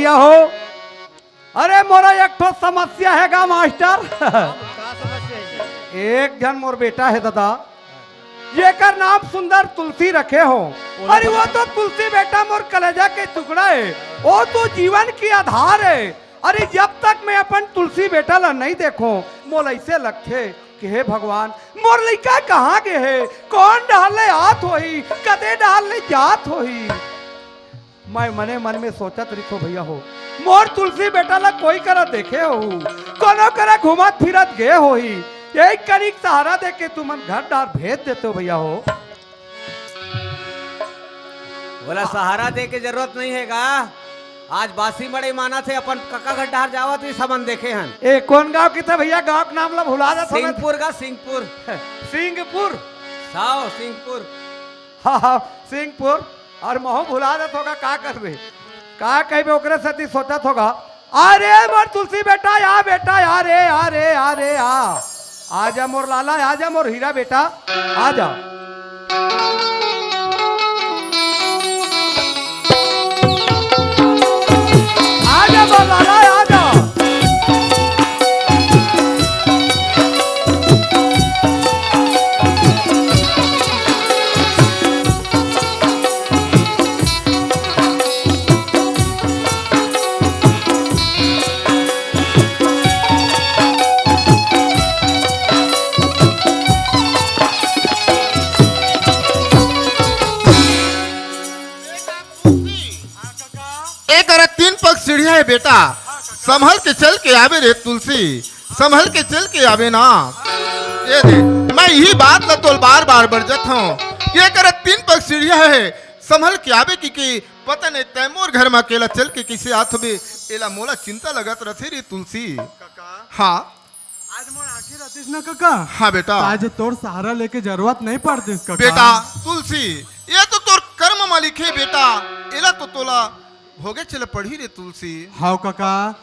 भैया हो। अरे मोरा एक ठो समस्या है गा मास्टर। एक जन मोर बेटा है दादा, जेकर नाम सुंदर तुलसी रखे हो। अरे वो तो तुलसी बेटा मोर कलेजा के टुकड़ा है, वो तो जीवन की आधार है। अरे जब तक मैं अपन तुलसी बेटा ला नहीं देखो मोल ऐसे लगते कि हे भगवान मोर लड़का कहाँ के है, कौन डाले हाथ होई, कदे डाले जात होई। मैं मने मन में सोचत रखो भैया हो, मोर तुलसी बेटा ला कोई करा देखे हो, कोनो करा घुमत फिरत गए होई, यही करीक सहारा दे के तुम घर डार भेज देते हो भैया हो। बोला सहारा दे के जरूरत नहीं है गा। आज बासी मड़े माना थे अपन कक्का घर डार जावा तो समन देखे हन। ए कौन गांव की था भैया, गांव का नाम ला भुला जा। सिंहपुर का सिंहपुर। सिंहपुर साओ सिंहपुर। हाँ हाँ सिंहपुर। और मोह भुला जात होगा का कर रहे, का कहीं पे ओकरे सती सोचत होगा। अरे मोर तुलसी बेटा या बेटा यार रे अरे अरे आजा मोर लाला, आजा मोर हीरा बेटा, आजा। आजा मोर लाला आजा। सीढ़िया है बेटा, संभल के चल के आवे रे तुलसी, संभल के चल के आवे ना। ये दे मैं यही बात ला तोल बार बार बरजत हूँ। ये कर 3 पग सीढ़िया है, संभल के आवे की पता नहीं तैमूर घर में अकेला चल के किसे आथ बे एला मोला चिंता लगत रथे रे तुलसी। हाँ आज मोर आखिर रहतीस ना काका। हाँ बेटा, आज तोर सहारा लेके जरूरत नहीं पड़तीस काका। बेटा तुलसी ये तो तोर कर्म मालिक है बेटा, एला तो तोला भोगे चले पढ़ी रे तुलसी। हाँ काका,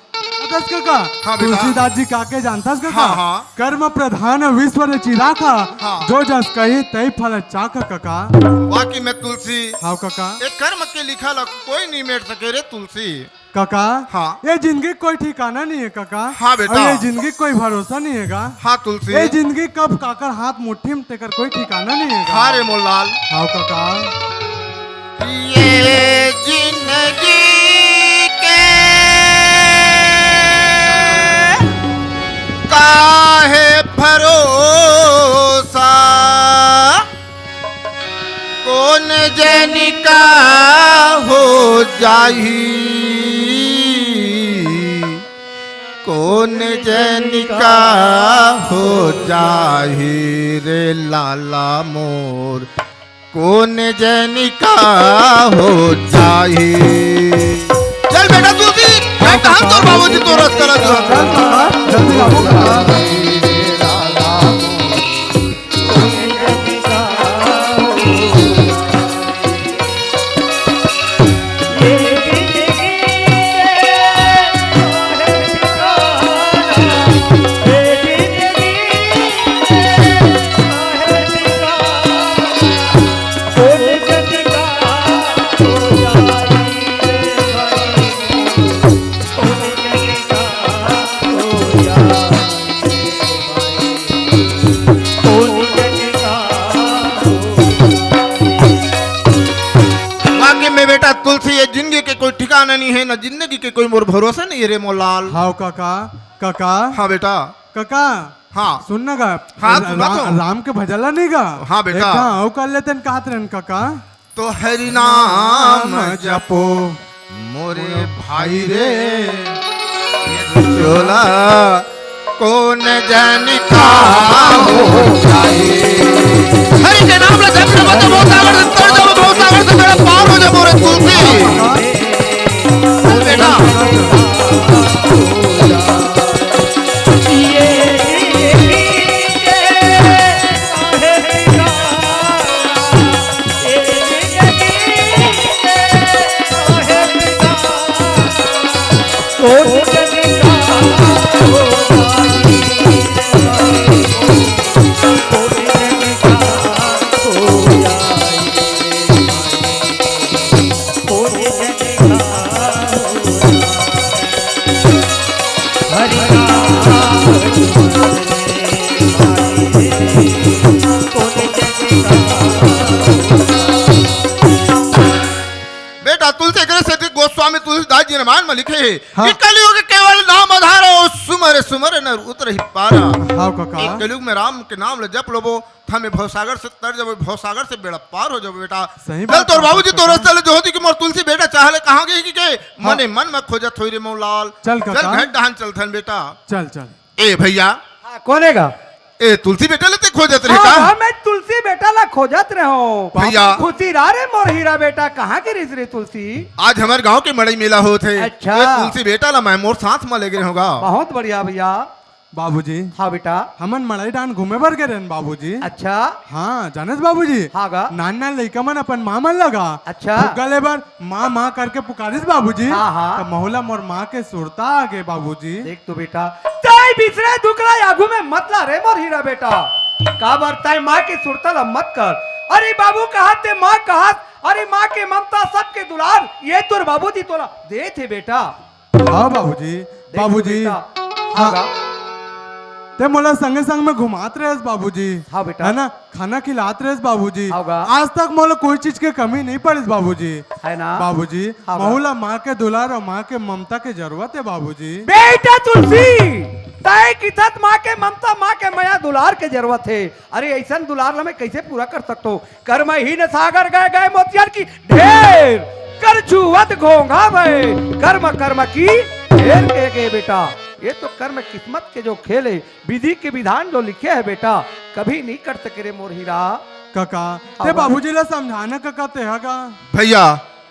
अगस काका। हाँ तुलसीदास जी काके जानतास काका। हाँ हाँ। कर्म प्रधान विश्व रचिरा का, हाँ। जो जस कही तई फल चाका काका। वाकई में तुलसी हाँ काका। एक कर्म के लिखा ला कोई नहीं मेट सके रे तुलसी। काका हाँ। ये जिंदगी कोई ठिकाना नहीं है काका। हाँ बेटा। और ये जिंदगी कोई भरोसा नहीं है। हाँ तुलसी। ये जिंदगी कब काकर हाथ मुट्ठी में तेकर कोई ठिकाना नहीं है। हाँ रे मोलाल। हाँ काका। ये जिंदगी काहे भरोसा, कौन जनिका हो जाही, कौन जनिका हो जाही रे लाला मोर, कौन जनिका हो जाही। चल बेटा तुलसी, बेटा हम तो बाबूजी तो रास्ता लगा। जल्दी आओ काका। तुलसी ये जिंदगी के कोई ठिकाना नहीं है, ना जिंदगी के कोई मोर भरोसा नहीं है रे मोलाल। हाँ काका। काका। हाँ बेटा। काका हाँ सुनना गा। हाँ सुना तो। राम के भजला नहीं गा। हाँ बेटा। हाँ कर लेते कहत रहन काका। तो हरि नाम जपो मोरे भाई रे, चोला कौन जनिका हो जाए। हरि के नाम ले जप मत बहुत सागर तर जब बहुत सागर से मेरा पार हो जा मोरे तुलसी। बेटा लिखे हाँ। कि कलयुग केवल नाम आधार हो सुमर सुमर न उतर ही पारा। हाँ काका एक कलयुग में राम के नाम ले जप लोबो हमें भवसागर से तर जब भवसागर से बेड़ा पार हो जाओ बेटा। सही चल बात तोर है, बाबूजी काका। तो रास्ता ले जो होती कि मोर तुलसी बेटा चाहले कहां गई कि के हाँ। मने मन में खोजत होई रे मौलाल। चल काका। भेंट डहान चलथन बेटा। चल चल ए भैया हाँ, कोनेगा ए तुलसी बेटा लेते खोजत रहे हाँ, का मैं तुलसी बेटा ला खोजत रहे हो भैया। खुशी रे मोर हीरा बेटा कहाँ की रिस रे तुलसी। आज हमारे गांव के मड़ई मेला होत है। अच्छा। ये तुलसी बेटा ला मैं मोर साथ में ले गए होगा। बहुत बढ़िया भैया। बाबूजी हाँ बेटा। हमन मड़ई डान घूमे बर गए रहन बाबूजी। अच्छा हाँ जानस बाबूजी हाँ गा। नान नान लइका मन अपन माँ मन लगा अच्छा। गले बर माँ माँ करके पुकारिस बाबूजी। हाँ, हाँ। तो मोहला मोर माँ के सुरता आगे बाबूजी। देख तो बेटा ताई बिसरे दुकड़ा यागू में मत ला रे मोर हीरा बेटा का बरताई माँ की सुरतल मत कर। अरे बाबू कहा ते माँ कहा अरे माँ के ममता सबके दुलार ये तोर बाबूजी तोला दे थे बेटा। हाँ बाबूजी देख तो बाबूजी बेटा। हाँ गा। ते मोला संगे संग में घुमात रहे बाबूजी। हाँ बेटा। है ना खाना खिलात रहे बाबूजी। हाँ गा। आज तक मोला कोई चीज के कमी नहीं पड़ी बाबूजी। है ना बाबूजी हाँ गा। मोहला माँ के दुलार और माँ के ममता की जरूरत है बाबूजी। बेटा तुलसी तय की तत माँ के ममता माँ के मया दुलार के जरूरत है। अरे ऐसा दुलार ला मैं कैसे पूरा कर सकता हूँ कर्म ही न सागर गए गए मोतियार की ढेर कर छुवत घोंघा भय कर्म कर्म की ढेर के गए बेटा। ये तो कर्म किस्मत के जो खेल है विधि के विधान जो लिखे है बेटा कभी नहीं कर सके रे मोर हीरा। काका हाँ ते गा। बाबूजी ला समझाना काका ते का। भैया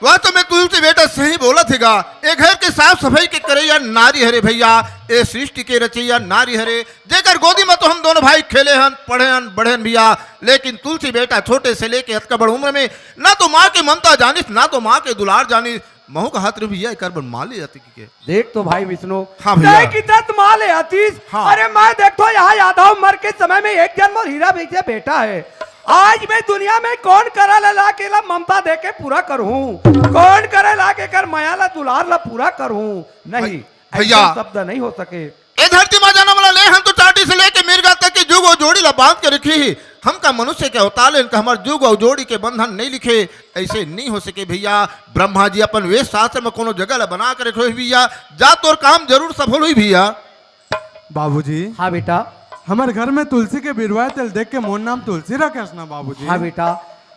वह तो मैं तुलसी बेटा सही बोला थेगा। एक घर के साफ सफाई के करैया नारी हरे भैया ए सृष्टि के रचैया नारी हरे जेकर गोदी में तो हम दोनों भाई खेले हन पढ़े हन बढ़े हन भैया। लेकिन तुलसी बेटा छोटे से लेके हद का बड़ उम्र में ना तो माँ की ममता जानिस ना तो माँ के दुलार जानिस। महू का हाथ रे भैया एक बार माँ ले आती के देख तो भाई विष्णु हाँ भैया। तय की तत माँ ले आतीस। हाँ। अरे मैं देखो यहाँ यादव मर के समय में एक जन्म और हीरा बेचे बेटा है। आज मैं दुनिया में कौन करा ला के ला ममता दे के पूरा करूं कौन करे ला के कर माया ला दुलार ला पूरा करूं नहीं भैया। ऐसा शब्द नहीं हो सके। ए धरती माँ जाना वाला ले हम तो चाटी से लेके मिर्गा तक की जुग और जोड़ी ला बांध के रखी ही। हम का मनुष्य के अवतार इनका हमारे जुग और जोड़ी के बंधन नहीं लिखे ऐसे नहीं हो सके भैया। ब्रह्मा जी अपन वेद शास्त्र में कोनो जगह ला बना के रखो भैया जा तोर काम जरूर सफल हुई भैया। बाबूजी हाँ बेटा। हमारे घर में तुलसी के बिरवा तेल देख के मोर नाम तुलसी रखेस ना बाबूजी। हाँ बेटा।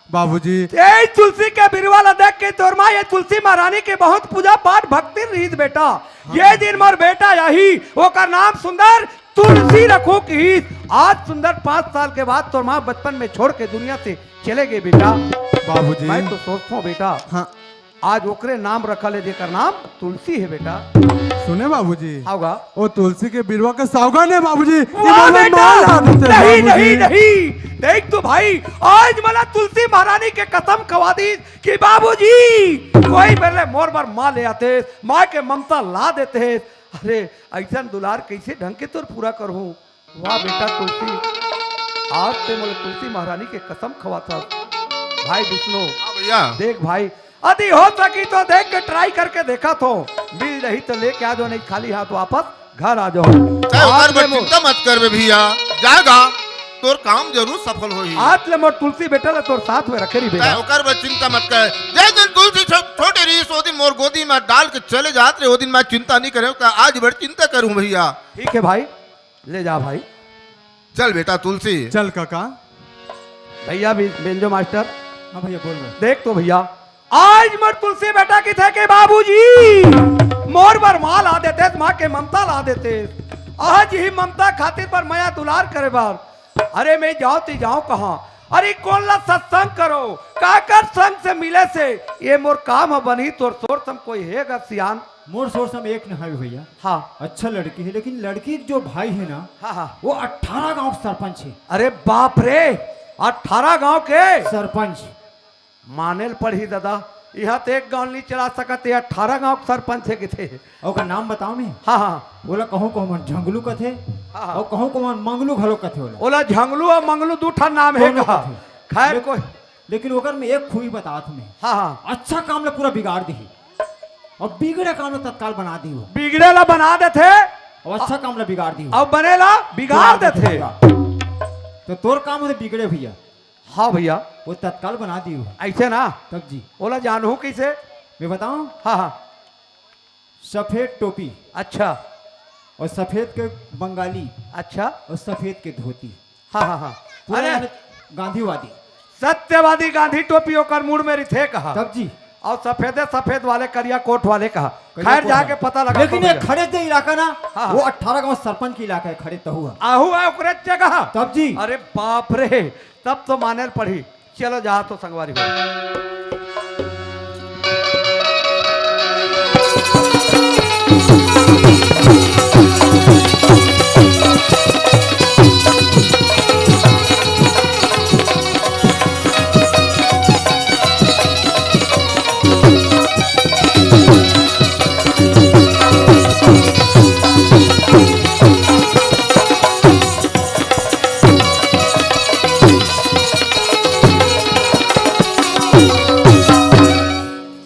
बाबूजी ये तुलसी के बिरवा ला देख के तोर माँ ये तुलसी महारानी के बहुत पूजा पाठ भक्ति रीत बेटा। ये दिन मोर बेटा यही ओकर नाम सुंदर तुलसी रखो की आज सुंदर 5 साल के बाद तोर माँ बचपन में छोड़ के दुनिया से चले गए बेटा। बाबूजी मैं तो सोचता हूँ बेटा हाँ आज ओकरे नाम रखल है जेकर नाम तुलसी है बेटा। सुने बाबूजी होगा वो तुलसी के बिरवा का सावगान है बाबूजी। ये वाह बाबा बेटा माल हाथ देते हैं नहीं बाबूजी। नहीं नहीं देख तो भाई आज मला तुलसी महारानी के कसम खवा दी कि बाबूजी कोई पहले मोर बार माँ ले आते माँ के ममता ला देते। अरे ऐसा दुलार कैसे ढंग के तोर पूरा करूं। वाह बेटा तुलसी आज से मुझे तुलसी महारानी के कसम खवा था भाई विष्णु। हाँ भैया देख भाई यदि हो सकी तो देख के ट्राई करके देखा तो मिल रही तो लेके आ जाओ नहीं खाली हाथ वापस घर आ जाओ। चाहे आज ओकर ले पर मोर- चिंता मत कर बे भैया जाएगा तोर काम जरूर सफल होई। आज ले मोर तुलसी बेटा ले तोर साथ में रखे रही चाहे बेटा। ओकर पर चिंता मत कर जिस दिन तुलसी छोटे रही सो दिन मोर गोदी में डाल के चले जाते वो दिन मैं चिंता नहीं करे आज बड़ी चिंता करूं भैया। ठीक है भाई ले जा भाई। चल बेटा तुलसी चल काका। भैया भी बेंजो मास्टर हाँ भैया बोल रहे देख तो भैया आज मोर तुलसी बेटा की थे के बाबूजी मोर पर माँ ला देते माँ के ममता ला देते। आज ही ममता खातिर पर माया दुलार करे बार। अरे मैं जाओ ती जाओ कहाँ अरे कौन ला सत्संग करो काकर संग से मिले से ये मोर काम बनी तोर सोर सम कोई है गा सियान। मोर सोर्स हम एक न है भैया। हाँ अच्छा लड़की है लेकिन लड़की जो भाई है ना हाँ हाँ वो 18 गांव के सरपंच है। अरे बाप रे 18 गांव के सरपंच मानेल पढ़ी दादा यहाँ तो एक गांव नहीं चला सकते 18 गांव के सरपंच है कि थे। और का नाम बताओ मैं हाँ हाँ बोला कहूँ कहूँ मन झंगलू का थे हाँ, हाँ। और कहूँ कहूँ मन मंगलू घलो का थे बोला ओला झंगलू और मंगलू दूठा नाम है दोनों का का थे। खैर कोई लेकिन ओकर में एक खूबी बता तुम्हें हाँ हाँ अच्छा काम ला पूरा बिगाड़ दी और बिगड़े काम ला तत्काल बना दी वो बिगड़े ला बना देते और अच्छा काम ला बिगाड़ दी और बनेला बिगाड़ देते। तो तोर काम होते बिगड़े भैया हाँ भैया वो तत्काल बना दी वो ऐसे ना तब जी ओला जानू कैसे मैं बताऊं हाँ हाँ सफेद टोपी अच्छा और सफेद के बंगाली अच्छा और सफेद के धोती, हाँ हाँ हाँ पूरा अरे यानी गांधीवादी। सत्यवादी गांधी टोपी ओकर मूड में रिथे कहा तब जी और सफेदे सफेद वाले करिया कोट वाले कहा करिया खैर कोट जाके वाले। पता लगा लेकिन ये खड़े थे इलाका ना, हाँ। वो 18 गांव सरपंच की इलाका है, खड़े तो हुआ। आहू है ओकरे जगह तब जी अरे बाप रे तब तो माने पड़ी चलो जहाँ तो संगवारी हो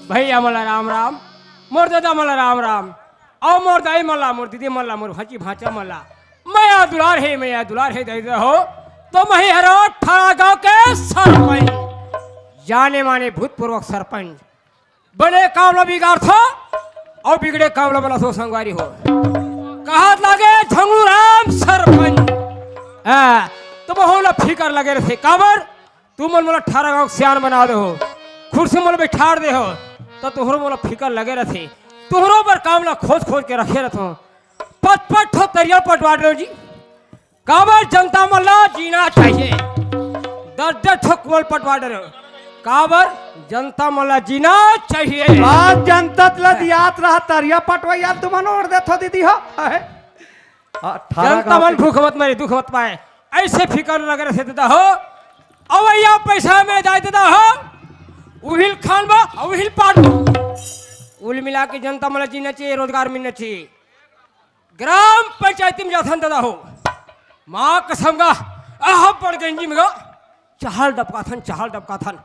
भैया मला राम राम, मोर दादा मला राम राम, और मोर दाई मला, मोर दीदी मला, मोर भाची भाचा मला, मैया दुलार है दे हो तो मही हरो 18 गांव के सरपंच, जाने माने भूतपूर्वक सरपंच, बड़े कावला बिगाड़ था और बिगड़े कावला वाला सो संगवारी हो, कहा लागे झंगू राम सरपंच, तुम हो ना फिकर लगे रहे काबर, तुम मला 18 गांव सियान बना दे हो, कुर्सी मोल बैठाड़ दे हो तो तुहरो मोला फिकर लगे रहे, तुहरो पर कामला खोज खोज के रखे रहो, पट पट ठो तरिया पटवा दो जी, काबर जनता मल्ला जीना चाहिए, 10 ठो कुल पटवा दो, काबर जनता मल्ला जीना चाहिए। बात जनता याद रहा तरिया पटवा यार तुम ओढ़ दे थो दीदी हो जनता मन भूख मत मरे दुख मत पाए, ऐसे फिकर लगे रहे देता हो, अवैया पैसा में जाए देता हो, उहिल खान बा उहिल पाट उल मिला के जनता मला जीना चाहिए, रोजगार मिलना चाहिए, ग्राम पंचायती में जाथन दादा हो, माँ कसम गा आह पड़ गंजी में गा चाहल डबका थन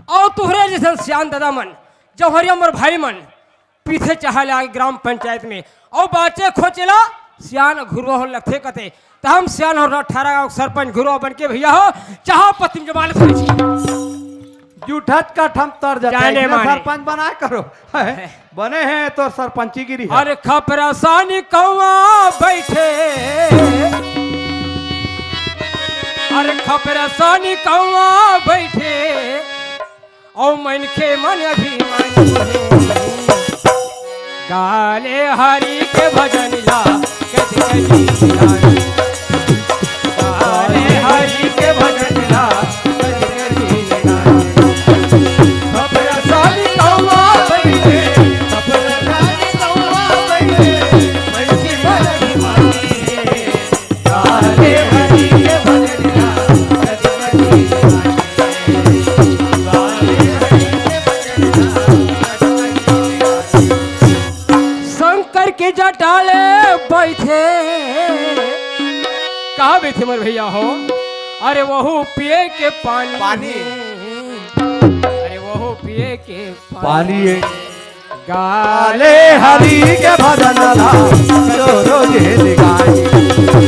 और तुहरे जैसे सियान दादा मन जौहरिया मोर भाई मन पीछे चाहल आगे ग्राम पंचायत में और बाचे खोचेला सियान घुरवा हो लगथे कते तो हम सियान हो 18 गांव सरपंच घुरवा बन के भैया हो चाह पतिम जमाले थोड़ी छी जूठत का ठम तर जाता जाने है माने। सरपंच बनाए करो बने हैं तो सरपंची गिरी है अरे खपरासानी कौवा बैठे, अरे खपरासानी कौवा बैठे और मन के मन अभिमान गाले हरि के भजन ला गाले हरि के भजन ला खपरासानी कौवा बैठे, खपरासानी कौवा बैठे, मन के मन अभिमान गाले हरि के भजन ला शंकर के जटाले बैठे, कहा बैठे मोर भैया हो, अरे वहू पिए के पानी, अरे वहू पिए के पानी गाले गाले हरि के भजन ला करो रोजे दिगाई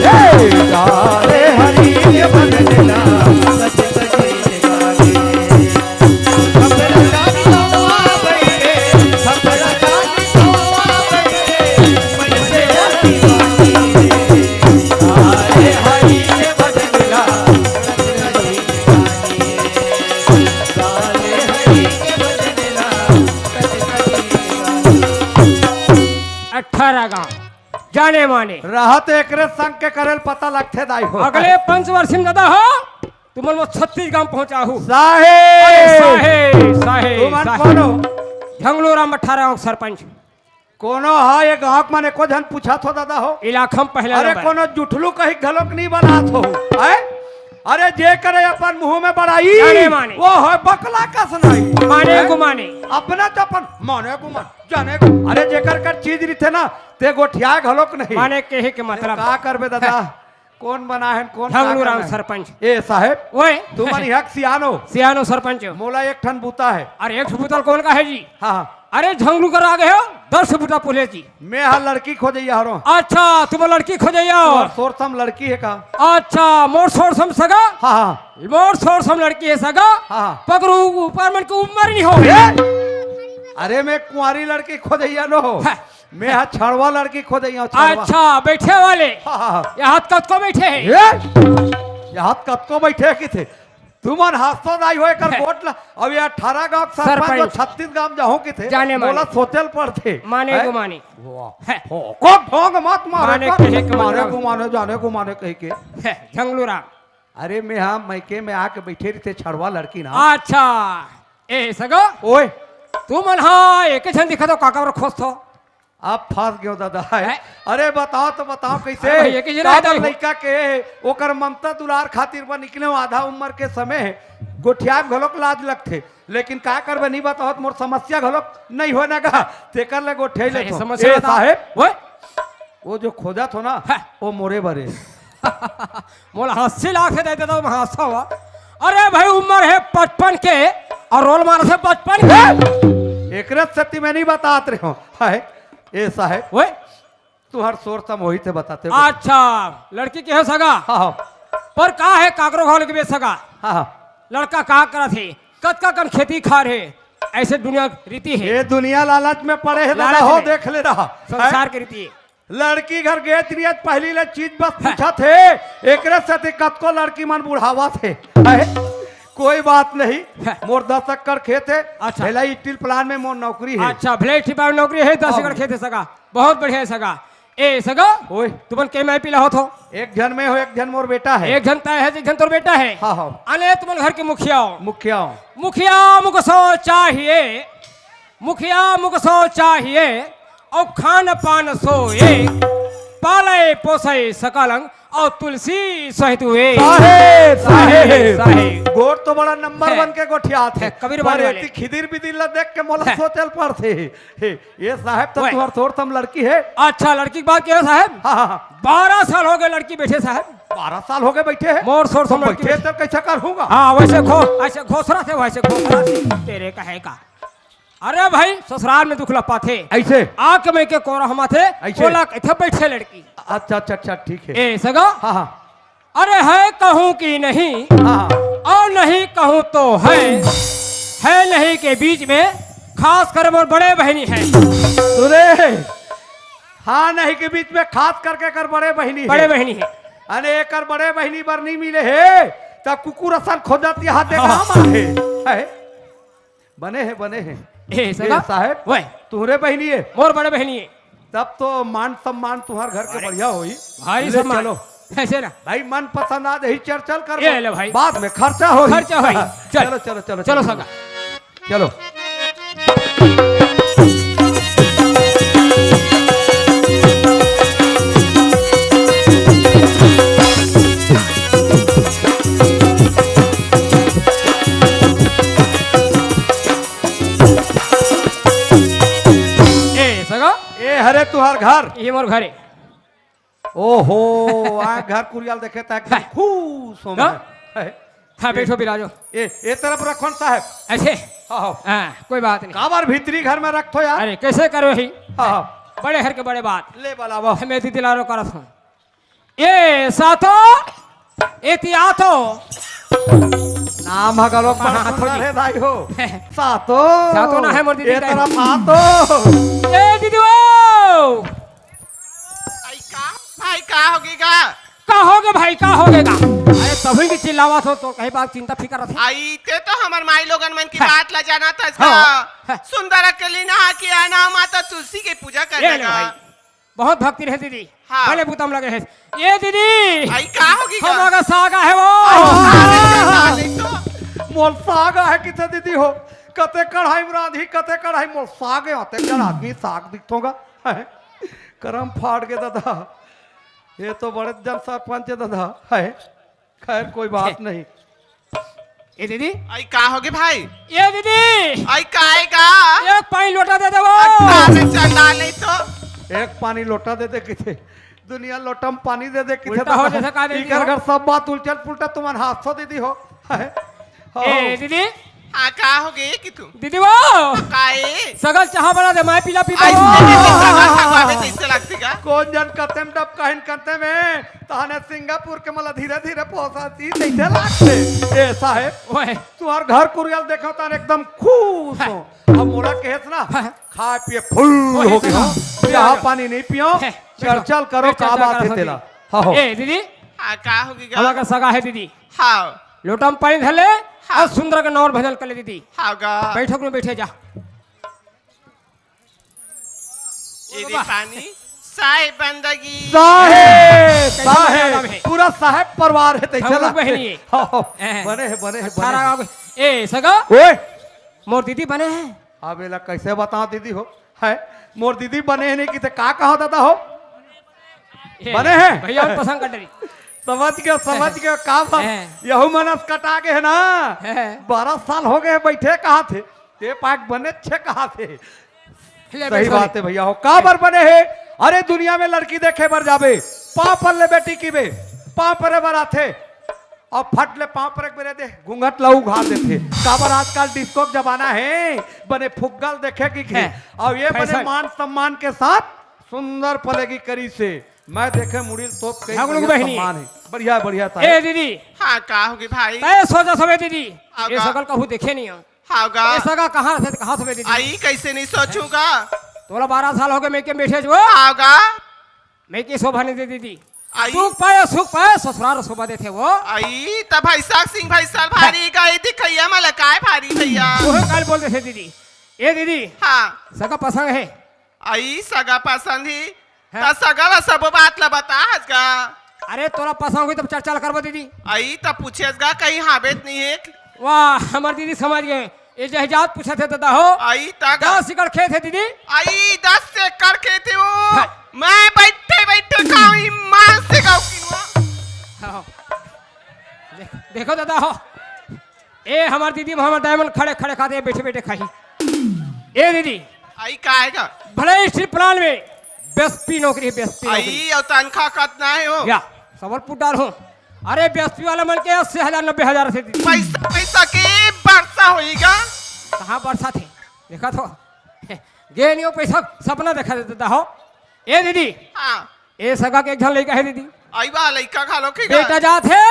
हे गाले हरि के भजन ला सच सच दिगाई खपरासानी कौवा बैठे, खपरासानी कौवा बैठे, मन से अभिमानी गाले हरि के भजन ला सच सच दिगाई गाले हरि के भजन ला सच सच दिगाई 18 गांव जाने माने रहत एकरे संग के करल पता लगथे दाई हो अगले 5 वर्ष में दादा हो तुम वो 36 गांव पहुंचा हूँ साहे साहे तुमन कोनो झंगलू राम 18 गांव सरपंच कोनो हा ये गाहक माने को जन पूछा थो दादा हो इलाका में पहला अरे नंबर। कोनो जुठलू कहीं घलोक नहीं बनात हो है अरे जे करे अपन मुंह में बड़ाई जाने माने। वो है बकला का सुनाई माने को माने अपना तो अपन माने को मान जाने को अरे जेकर कर चीज रही थे ना ते गोठिया घलोक नहीं माने कहे के मतलब का करबे दादा कौन बना है कौन का झंगलू राम करना है? सरपंच ए साहेब ओए तुम्हारी हक सियानो सियानो सरपंच मोला एक ठन बूता है अरे 1 बोतल कौन का है जी हाँ अरे झंगलू कर आगे हो 10 फुटा पुलिस जी मैं हाँ लड़की खोजैया हरो अच्छा तुम लड़की खोजैया और सोरसम लड़की है का अच्छा मोर सोर सम सगा हाँ हाँ मोर सोर सम लड़की है सगा हाँ पकड़ू ऊपर मन की उम्र नहीं हो ए! अरे मैं कुंवारी लड़की खोजैया नो हाँ। मैं यहाँ छड़वा लड़की खोज अच्छा बैठे वाले हाँ यहाँ कद को बैठे हैं यहाँ कब को बैठे की थे तुमन हाथों नहीं होए कर वोट ला अब ये 18 गांव का सरपंच और 36 गांव जाऊं की थे जाने माने। बोला सोचल पड़ते माने गुमाने है, को ढोंग मत मारे माने कहे के मारे मतलब। घुमाने जाने घुमाने कह के है, झंगलू राम। अरे मैं हाँ मैके में आके बैठे रही थे छड़वा लड़की ना अच्छा ए सगो ओए तू मन हाँ एक जन दिखा तो काका खोज तो आप फंस गयो दादा है है? अरे बताओ तो बताओ कैसे अरे भैया, किसी ने आधा ही हो। लड़का के ओकर ममता दुलार खातिर बा निकले आधा उम्र के समय गोठिया में घलोक लाज लगते लेकिन का करबे नहीं बताओ तो मोर समस्या घलोक नहीं हो ना का तेकर ले गोठे ले तो समस्या ए बताओ। साहेब ओए वो जो खोजा थो ना है। वो मोरे बरे मोला 80 लाख से दे देता हूँ हंसा हुआ। अरे भाई उम्र है 55 के और रोल मार से 55 के एकरे सत्य में नहीं बताते रहे हो है ए साहेब ओए तू हर सोर सम वही थे बताते हो अच्छा लड़की के है सगा हाँ हाँ पर का है काकरो घाव के बेच सगा हाँ हाँ लड़का का करा थे कद का कन खेती खा रहे ऐसे दुनिया रीति है ये दुनिया लालच में पड़े है दादा लालच हो में। देख ले रहा संसार की रीति है लड़की घर गए त्रियज पहली ले चीज बस पूछा थे एकरे से कत को लड़की मन बुढ़ावा थे है? कोई बात नहीं है। मोर 10 एकड़ खेत है अच्छा। पहला स्टील प्लांट में मोर नौकरी है अच्छा भले ठिपा में नौकरी है 10 एकड़ खेत है सगा बहुत बढ़िया है सगा ए सगा ओए तुमन के मैं पिला हो एक जन में हो एक जन मोर बेटा है एक जन तय है एक जन तोर बेटा है हाँ हाँ अने तुमन घर के मुखिया हो मुखिया मुखिया मुकसो चाहिए मुखिया मुकसो चाहिए और खान पान सोए पाले पोसे सकलंग और तुलसी सहित हुए साहेब साहेब साहेब। गोर तो बड़ा नंबर है। 1 के गोठिया थे है, कबीर वाले वाले। खिदिर बिदिर ला देख के मोला है। सोचल पड़ते ये साहब तो ओए। तुहर थोड़ तम लड़की है अच्छा लड़की की बात कह साहब हाँ हाँ 12 साल हो गए लड़की बैठे साहब 12 साल हो गए बैठे हैं मोर शोर तो सब लड़की बैठे तो कैसे करूंगा हाँ वैसे ऐसे घोसरा थे वैसे घोसरा थे तेरे कहे का अरे भाई ससुराल में दुख लपा थे ऐसे आके मैं के कोरा हमा थे ऐसे? बोला इथे बैठे लड़की अच्छा अच्छा अच्छा ठीक है ए सगा हाँ हाँ अरे है कहूँ कि नहीं हाँ और नहीं कहूँ तो है नहीं के बीच में खास कर मोर बड़े बहनी है सुरे हाँ नहीं के बीच में खास करके कर बड़े बहनी बड़े है बहनी है अरे कर बड़े बहनी बर नहीं मिले है तब कुकुर असल खोजती हाथ देखा हाँ। है बने हैं ए सगा साहेब वै तुहरे बहनी है मोर बड़े बहनी है तब तो मान सम्मान तुम्हार घर के बढ़िया होई भारी ले सम्मान चलो ऐसे ना भाई मन पसंद आ यही चल कर ये ले भाई। बाद में खर्चा हो खर्चा होई। चल। चलो चलो चलो चलो सगा चलो ए सगा ए हरे तुहार घर ये मोर घरे ओहो आ घर कुरियाल देखे ताकि है। खुश हो हाँ? है हाँ बैठो बिराजो ए तरफ रखो न साहब ऐसे हाँ हाँ हाँ कोई बात नहीं काबर भीतरी घर में रखो यार अरे कैसे करो ही हाँ हाँ बड़े घर के बड़े बात ले बलावा मैं दीदी लारो करत हूँ ये साथो एतियातो नाम हगलो हाँ, हाँ, सुंदर थोड़ी। है भाई हो सातो सातो ना है मोर दीदी ए का है। तरफ आतो ए दीदी ओ भाई का होगेगा का होगे भाई का होगेगा अरे तभी की चिल्लावा तो कहीं बात चिंता फिकर थी आई ते तो हमार माई लोगन मन की हाँ। बात ला जाना था हाँ। हाँ। सुंदर अकेली नहा के आना माता तुलसी की पूजा ये करने ले भाई का बहुत भक्ति रहे दीदी हाँ। भले बुतम लगे है ये दीदी आई का होगेगा हमारा सागा है वो मोल साग है किथे दीदी हो कते कढ़ाई में रांधी कते कढ़ाई मोल साग आते जन आदमी साग दिखोगा करम फाड़ के दादा ये तो बड़े जन सरपंच है दादा है खैर कोई बात नहीं ये दीदी आई का होगे भाई ये दीदी आई काएगा एक पानी लोटा दे दे वो में चंदा नहीं तो एक पानी लोटा दे दे किथे दुनिया लोटा में पानी दे दे किथे उल्टा हो जैसे का दे दी इकर हो। घर सब बात उलटल पुलटा तुम्हारे हाथ दीदी हो है ए दीदी हाँ का हो गए कि तू दीदी वो काए सगल चाह बना दे मैं पीला पीता ऐसे हूँ। कैसे लगती का कौन जन कतेम डब कहन करते में ताने सिंगापुर के मला धीरे धीरे पहुंचाती कैसे लागते ए साहेब ओए तुम्हार घर कुरियल देखो तान एकदम खुश हो अब मोला कहेस ना खा पिए फुल हो गए हो चाह पानी नहीं पियो चल करो का बात है तेरा हाँ ए दीदी हाँ का होगी गा हमारा सगा है दीदी हाँ लोटा में पानी धले और सुंदर का नौर भजन कर ले दीदी हाँ गा बैठक में बैठे जा ये दे पानी साहेब बंदगी साहेब कैसा नाम साहेब है? पूरा साहेब परिवार है तैसे हम लोग लगते बहनी है। हाँ, हैं। बने है बने है सारा बने गाँव ए सगा ओए मोर दीदी बने हैं अब एला कैसे बताओ दीदी हो है मोर दीदी बने हैं नहीं कि का कहा दादा हो ए, बने हैं? भैया हम पसंद कर रही समझ गए का बात हैं। यहू मनस कटा के है ना हैं। 12 साल हो गए बैठे कहा थे ते पाक बने छे कहा थे ले सही बैठो बात है भैया हो का बर बने है अरे दुनिया में लड़की देखे बर जाबे पाँव पर ले बेटी की बे पाँव पर बर आथे और फट ले पाँव पर एक बेरे दे घूंघट लहू घाल देते काबर आजकल डिस्को का जमाना है बने फुग्गल देखे की है। और ये बने फैशन। मान सम्मान के साथ सुंदर पलेगी करी से मैं देखे मुड़िल तोप कई हम लोग बढ़िया बहनी। सम्मान है बढ़िया बढ़िया था ए दीदी हाँ का होगी भाई तय सोचा सवे दीदी हाँ ये का? सकल कहूँ देखे नहीं हो हाँ गा ये सगा कहाँ से कहाँ सवे दीदी आई कैसे नहीं सोचूंगा तोला 12 साल हो गए मैं के बैठे जो हाँ गा मैं की शोभा नहीं दे दीदी आई दुख पाए सुख पाए ससुराल शोभा देते वो आई तब भैसा सिंह भैसा भारी गई दिखैया मला काय भारी भैया वो कल बोलते थे दीदी ए दीदी हाँ सगा पसंद है आई सगा पसंद ही हाँ। ता सगा ला सब बात ला बता गा अरे तोरा पसंद हुई तब चर्चा करबो दीदी आई तब पूछेस गा कहीं हाबेत नहीं है वाह हमार दीदी समझ गए ये जहाज पूछा थे दादा हो आई तक 10 एकड़ खेत है दीदी आई 10 से करके थे वो हाँ। मैं बैठे बैठे खाऊं मान से गाँव किनुआ हाँ। देखो दादा हो ए हमार दीदी मोहम्मद डायमंड खड़े खड़े खाते बैठे बैठे खाई ए दीदी आई काहेगा भले स्टील प्लांट में बेस्पी नौकरी है बेस्पी नौकरी आई और तनखा कितना है हो या सवाल पुटार हो अरे बेस्पी वाला मन के 80,000 90,000 से दीदी पैसा पैसा के वर्षा होएगा कहाँ वर्षा थे देखा तो गे नहीं हो पैसा सपना देखा देता हो ए दीदी हाँ ए सगा के एक झन लड़का है दीदी आई बा लड़का खा लो के बेटा जात है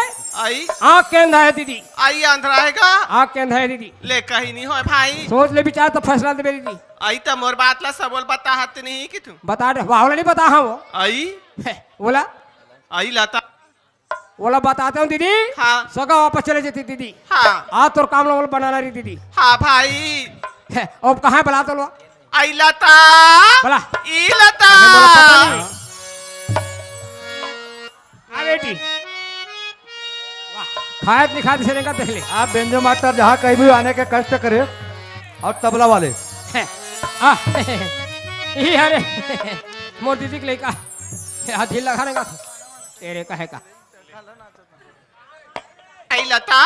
आई आँख के अंधा है दीदी आई आंध्रा हैगा आँख के अंधा है दीदी ले कहीं नहीं हो भाई सोच ले विचार तो फैसला दे दीदी आई तो मोर बात ला सबोल बता हाथ नहीं कि तू बता दे वावला नहीं बता हाँ वो आई बोला आई लता बोला बताता हूँ दीदी हाँ सगा वापस चले जाती दीदी हाँ आज तो काम लोग बनाना रही दीदी हाँ भाई अब कहाँ है बुला तो लो आई लता बोला ई लता हाँ बेटी वाह खाए नहीं खाते से नहीं का देख ले आप बेंजो मास्टर जहाँ कहीं भी आने के कष्ट करे और तबला वाले ये अरे मोर दीदी के लेका हाथ ढील लगा रहेगा तेरे का है का आई लता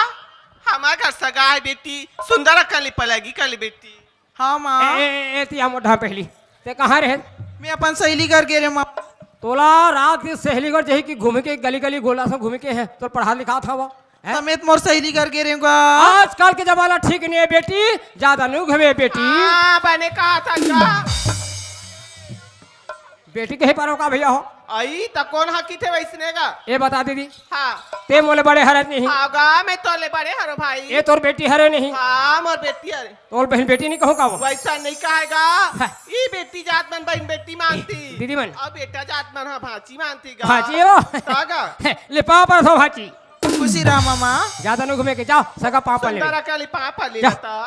हमारा घर सगा है बेटी सुंदर कली पलेगी कली बेटी हाँ माँ ए तिया मोढ़ा पहली ते कहाँ रहे मैं अपन सहेली कर गे रे माँ तोला रात की सहेली कर जही की घूम के गली गली गोला से घूम के है तो पढ़ा लिखा था वो हैं? समेत मोर सहेली कर गे रे गा आजकल के जमाना ठीक नहीं है बेटी ज्यादा नहीं घूमे बेटी हाँ बने कहा था का बेटी के ही पारो का भैया हो आई तो कौन हकी थे वैसने का ये बता दीदी हाँ ते मोले बड़े हरे नहीं हाँ गा मैं तोले बड़े हरो भाई ये तोर बेटी हरे नहीं हाँ मोर बेटी अरे तोर बहन बेटी नहीं कहूँ का वो वैसा नहीं कहेगा हाँ। ये बेटी जात मन बहन बेटी मानती दीदी मन। और बेटा जात मन हाँ भाची मानती गा भाजी हो सागा ले पाँव पर सो भाजी खुशी रहा मामा ज्यादा नहीं घूमे के जाओ सगा पापा ले सुंदर कली पापा ले जा। लेता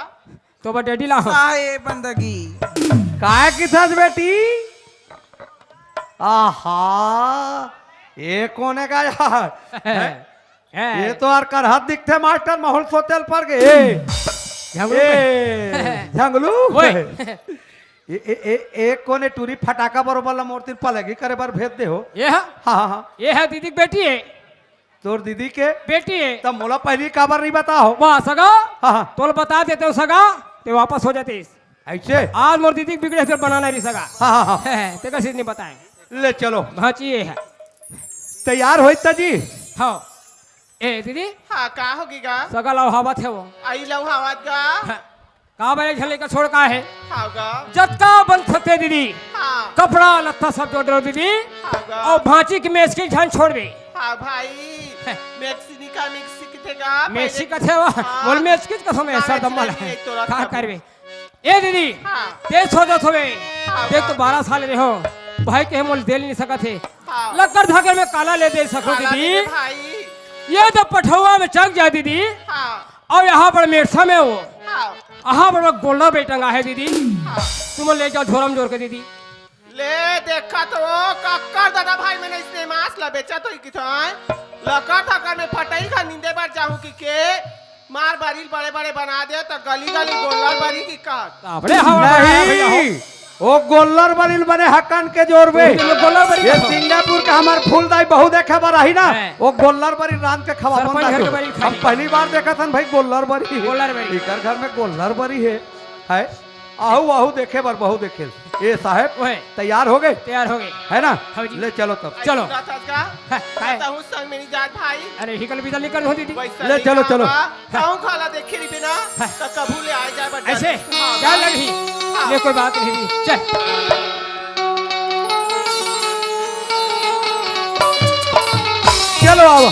तो बा डेडी ला साहेब बंदगी काय की थस बेटी आहा ये कौन है का यार ये तो यार कर हाथ दिखते मास्टर माहौल सोतेल पर गए झंगलू ओए। एक कोने टूरी फटाका बरोबर ला मूर्ति पलगी करे बार भेज दे हो ये है हाँ हाँ हाँ ये है दीदी की बेटी है तोर दीदी के बेटी है तब मोला पहली काबर नहीं बताओ वाह सगा हाँ हाँ तोल बता देते हो सगा ते वापस हो जाते ऐसे आज मोर दीदी के बिगड़े फिर बनाना रही सगा हाँ हाँ हाँ ते कैसे नहीं बताए ले चलो भाची ये है तैयार हो जी हाँ ए दीदी हाँ का होगीगा सगल अभावत है वो आई लव हवात गा का बड़े झले का छोड़ का है हाँ गा जतका बंद थते दीदी हाँ कपड़ा लत्ता सब जोड़ दो दीदी हाँ गा और भांची की मेज की झन छोड़ दे हाँ भाई मैक्सिनी का मिक्सी कितेगा मेसी का थे वो हाँ। बोल मेज की कसम है सर दम वाला है का करवे ए दीदी हाँ तेज हो जात होवे हाँ, देख तो 12 साल रहे हो भाई के मोल दे नहीं सकत है हाँ। लक्कर धागे में काला ले दे सको काला दीदी दे भाई ये तो पठौआ में चक जाए दीदी हाँ और यहाँ पर मेरसा में वो हाँ यहाँ पर गोल्डा बेटंगा है दीदी हाँ तुम ले जाओ झोरम जोर के दीदी ले देखा तो कक्कर दादा भाई मैंने इसने मांस ला बेचा तो किथाय लकर थकर में फटाई का नींदे पर जाऊं कि मार बारिल बड़े बड़े बना दे तो गली गली गोलर बरी की काट अपने हवा में है भैया हो। नहीं वो गोल्लर बनिल बने हक्कन के जोर में गोल्लर बरी ये का हो। सिंगापुर का हमार फूलदाई बहु देखे बार रही ना है। वो गोल्लर बरी रात के खवा सरपंच घर के बरी खाई। हम पहली बार देखा था भाई गोल्लर बरी गोल्लर बरी। इकर घर में गोल्लर बरी है आहू आहू देखे बार बहु देखे ए साहब वो है तैयार हो गए तैयार हो गए है ना हाँ जी। ले चलो तब चलो। काय हूं संग मेरी जात भाई अरे हिकल बिदल निकल हो दीदी वैसा ले चलो, चलो। खाऊं खाला देखे री बिना तो कबू ले आ जाए बट ऐसे क्या लगी ये कोई बात नहीं दीदी चल चलो आओ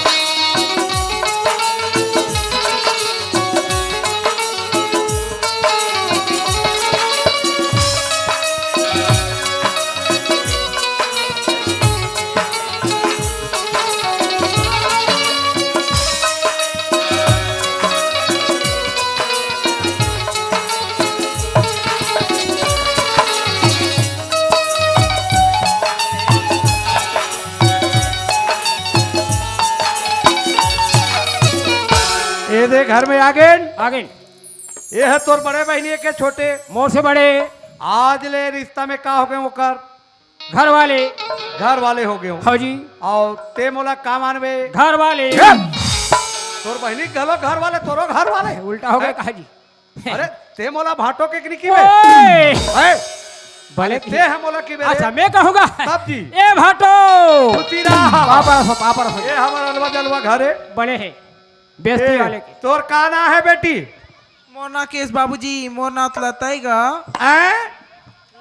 ये दे घर में आ गए आगे ये है तोर बड़े बहनी के छोटे मोर से बड़े आज ले रिश्ता में का हो गए वो कर घर वाले घर वाले हो गए हाँ जी और ते मोला का मानवे घर वाले तोर बहनी गलो घर वाले तोरो घर वाले उल्टा हो गया कहा जी अरे ते मोला भाटो के निकी में ओए! है भले ते है मोला की बेरे अच्छा मैं कहूँगा तब जी ए भाटो खुशी रहा पापा ये हमारा अलवा जलवा घर है बने हैं बेस्ती वाले के तोर का ना है बेटी मोरना केस बाबूजी मोरना तो लताईगा हैं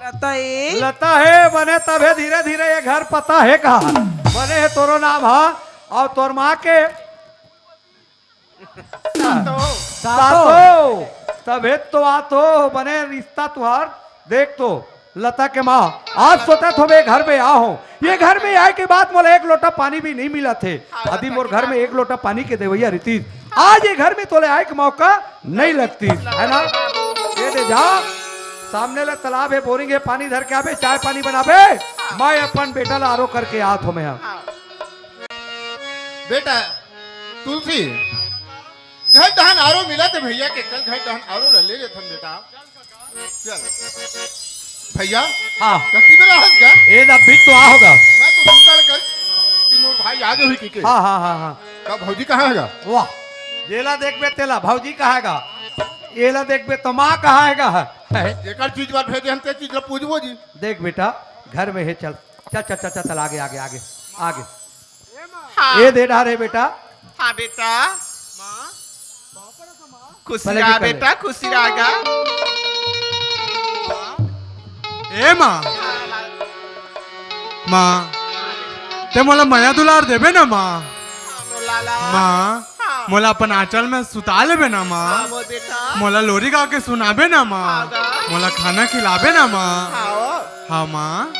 लताई लता है बने तबे धीरे धीरे ये घर पता है कहा बने है तोरो नाम हा और तोर माँ के सातो तबे तो आतो बने रिश्ता तुहार देख तो लता के माँ आज सोचा तो मैं घर में आओ ये घर में आए के बाद मोला एक लोटा पानी भी नहीं मिला थे अभी मोर घर में एक लोटा पानी के देवैया रीति आज ये घर में तोले आए के मौका नहीं लगती है ना ये दे जा सामने ले तालाब है बोरिंग है पानी धर के आवे चाय पानी बनावे मैं अपन बेटा ला आरो करके आत हो मैं बेटा तुलसी घर दहन आरो मिला तो भैया के कल घर दहन आरो ले लेथन बेटा चल भैया हाँ कति बेरा हंस गा ये अभी तो आ होगा मैं तो सुनता कर कि मोर भाई आगे हुई की के हाँ हाँ हाँ हाँ कब भौजी कहाँ हैगा वाह जेला देखबे तेला भौजी कहागा येला देखबे तो माँ कहाएगा जेकर चीज बात भेजे हम ते चीज ला पूछबो जी देख बेटा घर में है चल चल चल चल चल आगे आगे आगे आगे हाँ ये दे रहा रे बेटा हाँ बेटा खुशी पहले रहा की पहले। बेटा खुशी रहेगा ए माँ माँ ते मोला माया दुलार देबे ना माँ लाला माँ मोला अपन आंचल में सुता लेबे ना माँ वो बेटा मोला लोरी गा के सुनाबे ना माँ मोला खाना खिलाबे ना माँ आओ हाँ माँ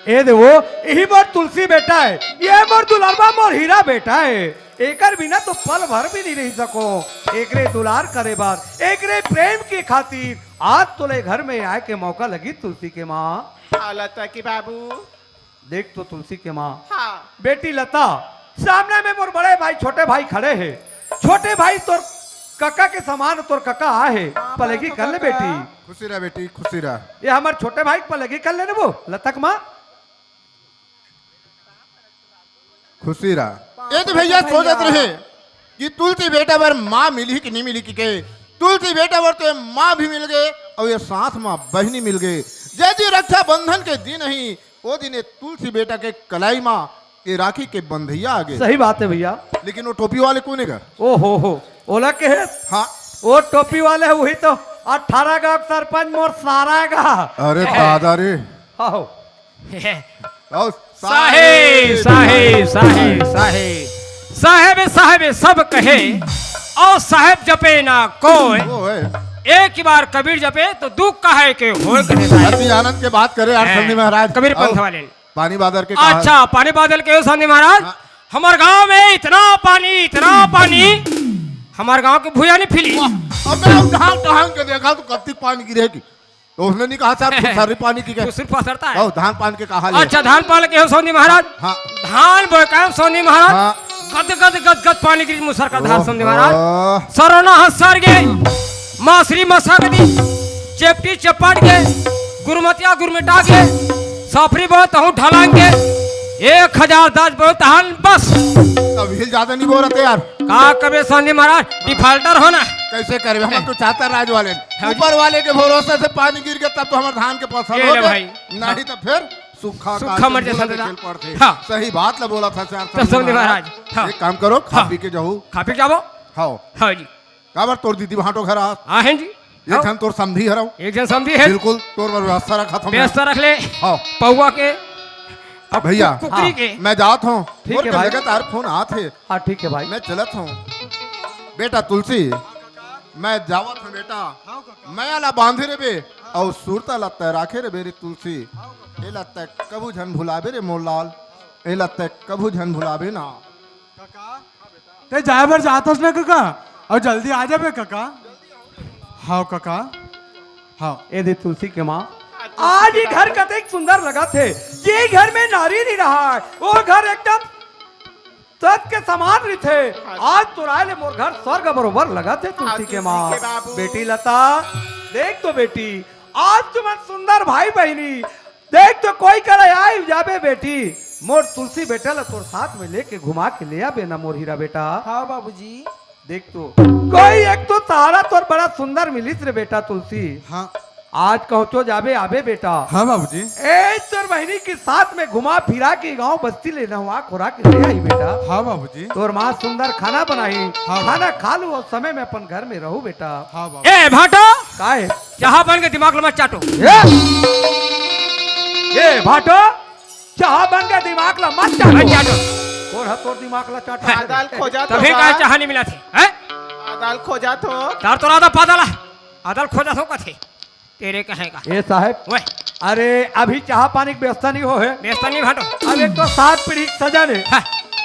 ये दे वो यही मोर तुलसी बेटा है ये मोर दुलारबा मोर हीरा बेटा है एकर बिना तो पल भर भी नहीं रह सको एकरे दुलार करे बार एकरे प्रेम की खातिर आज तोले घर में आए के मौका लगी तुलसी के माँ हाँ लता की बाबू देख तो तुलसी के माँ हाँ बेटी लता सामने में मोर बड़े भाई छोटे भाई खड़े हैं छोटे भाई तोर कक्का के समान तोर कक्का आए पलेगी कर ले बेटी खुशी रह बेटी खुशी रह ये हमारे छोटे भाई पलेगी कर लेने वो लतक माँ खुशी रह ये तो भैया सोचत रहे कि तुलसी बेटा बर माँ मिली कि नहीं मिली कि के तुलसी बेटा बर तो माँ भी मिल गए और ये साथ माँ बहनी मिल गए जैसे रक्षा बंधन के दिन ही वो दिन ये तुलसी बेटा के कलाई माँ ये राखी के बंधैया आगे। सही बात है भैया। लेकिन वो टोपी वाले कौन है? ओ हो ओला के है? हाँ वो टोपी वाले है वही तो 18 का सरपंच मोर सारा का। अरे दादा रे। आओ आओ, साहेब साहेब साहेब साहेब साहेब साहेब सब कहे और साहेब जपे ना कोई, वो है एक ही बार कबीर जपे तो दुख का है के होए कहे साहेब। अति आनंद के बात करे यार संधि महाराज। कबीर पंथ आओ, वाले ने। पानी बादल के कहा। अच्छा पानी बादल के संधि महाराज, हाँ। हमारे गांव में इतना पानी हमारे गांव के भूया नहीं फिली। अब मैं ढाल ढाल के देखा तो कब तक पानी गिरेगी, तो उसने नहीं कहा साहब सारी पानी की क्या? तो सिर्फ पसरता है। आओ धान पान के कहा ले। अच्छा धान पाल के हो सोनी महाराज। हाँ धान बोए का सोनी महाराज। हाँ। गद गद गद गद पानी गिरी मुसर का धान सोनी महाराज। ओह, सरोना हंसर गे मासरी मसागदी चेपटी चपाट के गुरमतिया गुरमिटा के साफरी बहुत हूँ ढलांगे 1010 बहुत धान बस। अब हिल ज्यादा नहीं बोल रहे यार। का कबे सोनी महाराज डिफाल्टर होना। कैसे करे हम तो चाहता राज वाले ऊपर वाले के भरोसे से पानी गिर गया तब तो हमारे धान के फसल ये हो ले गए। भाई। नहीं तो फिर सूखा सूखा मर जैसा खेल था। पड़ते। हाँ। सही बात ला बोला था चार तो समझे महाराज। हाँ। एक काम करो खा हाँ। पी के जाओ। खा पी जाओ। खाओ हाँ जी काबर तोर दीदी वहां तो घर आ हैं जी। एक जन तोर समझी हराओ एक जन समझी है बिल्कुल तोर व्यवस्था रखा था व्यवस्था रख ले हाँ पौवा के और भैया, कुकरी के। मैं जात हूँ ठीक है भाई। लगातार फोन आते हाँ ठीक है भाई। मैं चलत हूँ बेटा तुलसी मैं जावत हूँ बेटा मैं अला बांधे रे बे और सूरता ला तैराखे रे बेरे तुलसी ए ला तै कबू झन भुलाबे रे मोरलाल ए ला तै कबू झन भुलाबे ना। ते जाए भर जातोस ना काका और जल्दी आ जाबे काका। हाँ काका हाँ। ए दे तुलसी के माँ आज ये घर कतेक सुंदर लगा थे। ये घर में नारी नहीं रहा है, वो घर एकदम सत के समान रही थे। आज तो राय ले मोर घर स्वर्ग बरोबर लगा थे तुलसी के माँ। तुलसी के बाबू। बेटी लता देख तो बेटी आज तुम्हारे सुंदर भाई बहनी देख तो कोई करे आई जाबे बेटी मोर तुलसी बेटा ला तोर साथ में लेके घुमा के ले आबे ना मोर हीरा बेटा। हाँ बाबूजी। देख तो कोई एक तो तारा तोर बड़ा सुंदर मिलिस रे बेटा तुलसी। हाँ आज कहो तो जाबे आबे बेटा। हाँ बाबूजी। ए तोर बहनी के साथ में घुमा फिरा के गांव बस्ती लेना हुआ खुरा के ले आई बेटा। हाँ बाबूजी। तोर माँ सुंदर खाना बनाई हाँ। खाना खा लू और समय में अपन घर में रहू बेटा। हाँ बाबू। ए भाटो का है चाह बन के दिमाग मत चाटो। ये भाटो चाह बन के दिमाग ला मत मत चाटो। चाटो और हा तोर दिमाग ला चाटो। आदाल खोजा तो तभी का चाह नहीं मिला थे हैं आदाल खोजा तो तार तो राधा पादला आदल खोजा सो कथे तेरे कहेगा ए साहब वे अरे अभी चाह पानी की व्यवस्था नहीं हो है। व्यस्त नहीं भाटो अब एक तो 7 पीढ़ी सजन है हाँ,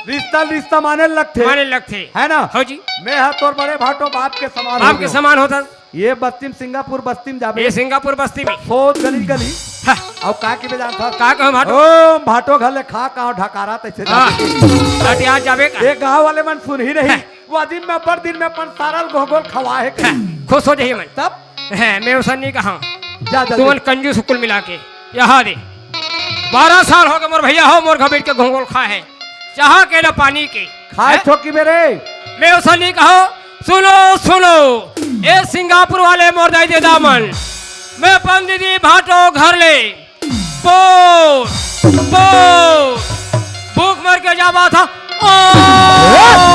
रिश्ता रिश्ता माने लगते माने लगते है ना। हो जी मैं हा तोर बड़े भाटो बाप के समान आपके हो समान होता ये बस्ती सिंगापुर बस्ती में जाबे ये सिंगापुर बस्ती में सोच गली गली हाँ, और का के बेजान था का कहो भाटो ओ भाटो घले खा का ढकारा तैसे हाँ, लटी आज जाबे का ये गांव वाले मन सुन ही नहीं वो दिन में पर दिन में अपन सारल गोगोल खवाए के हाँ, खुश हो जाइए मन तब है मैं उसन नहीं कहा जा तुमन जल्दी कंजूस कुल मिला के यहाँ दे 12 साल हो गए मोर भैया हो मोर घबीट के घोंगोल खा है चाह के ना पानी के खाए हैं? छोकी मेरे मैं उसन नहीं कहो सुनो सुनो ए सिंगापुर वाले मोर दाई दे दामन मैं पन दीदी भाटो घर ले पोस पोस भूख मर के जावा था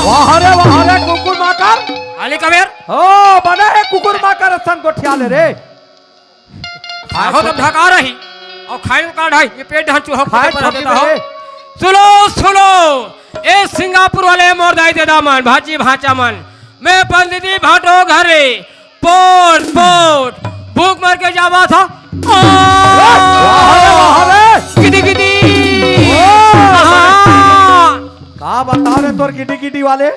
वहां रे कुकुर माकर अली कबीर ओ बना है कुकुर माकर सन गोठिया ले रे हो तो ढका रही और खाए का ढाई ये पेट ढांचू हो खाए पर छोकी देता हो मेरे सुनो सुनो ए सिंगापुर वाले मोर दाई दे दामन भाची भाचा मन मैं पंडिती भाटो घरे पोट पोट भूख मर के जावा था वहां रे किटी किटी का बता रहे तोर गिटी गिटी वाले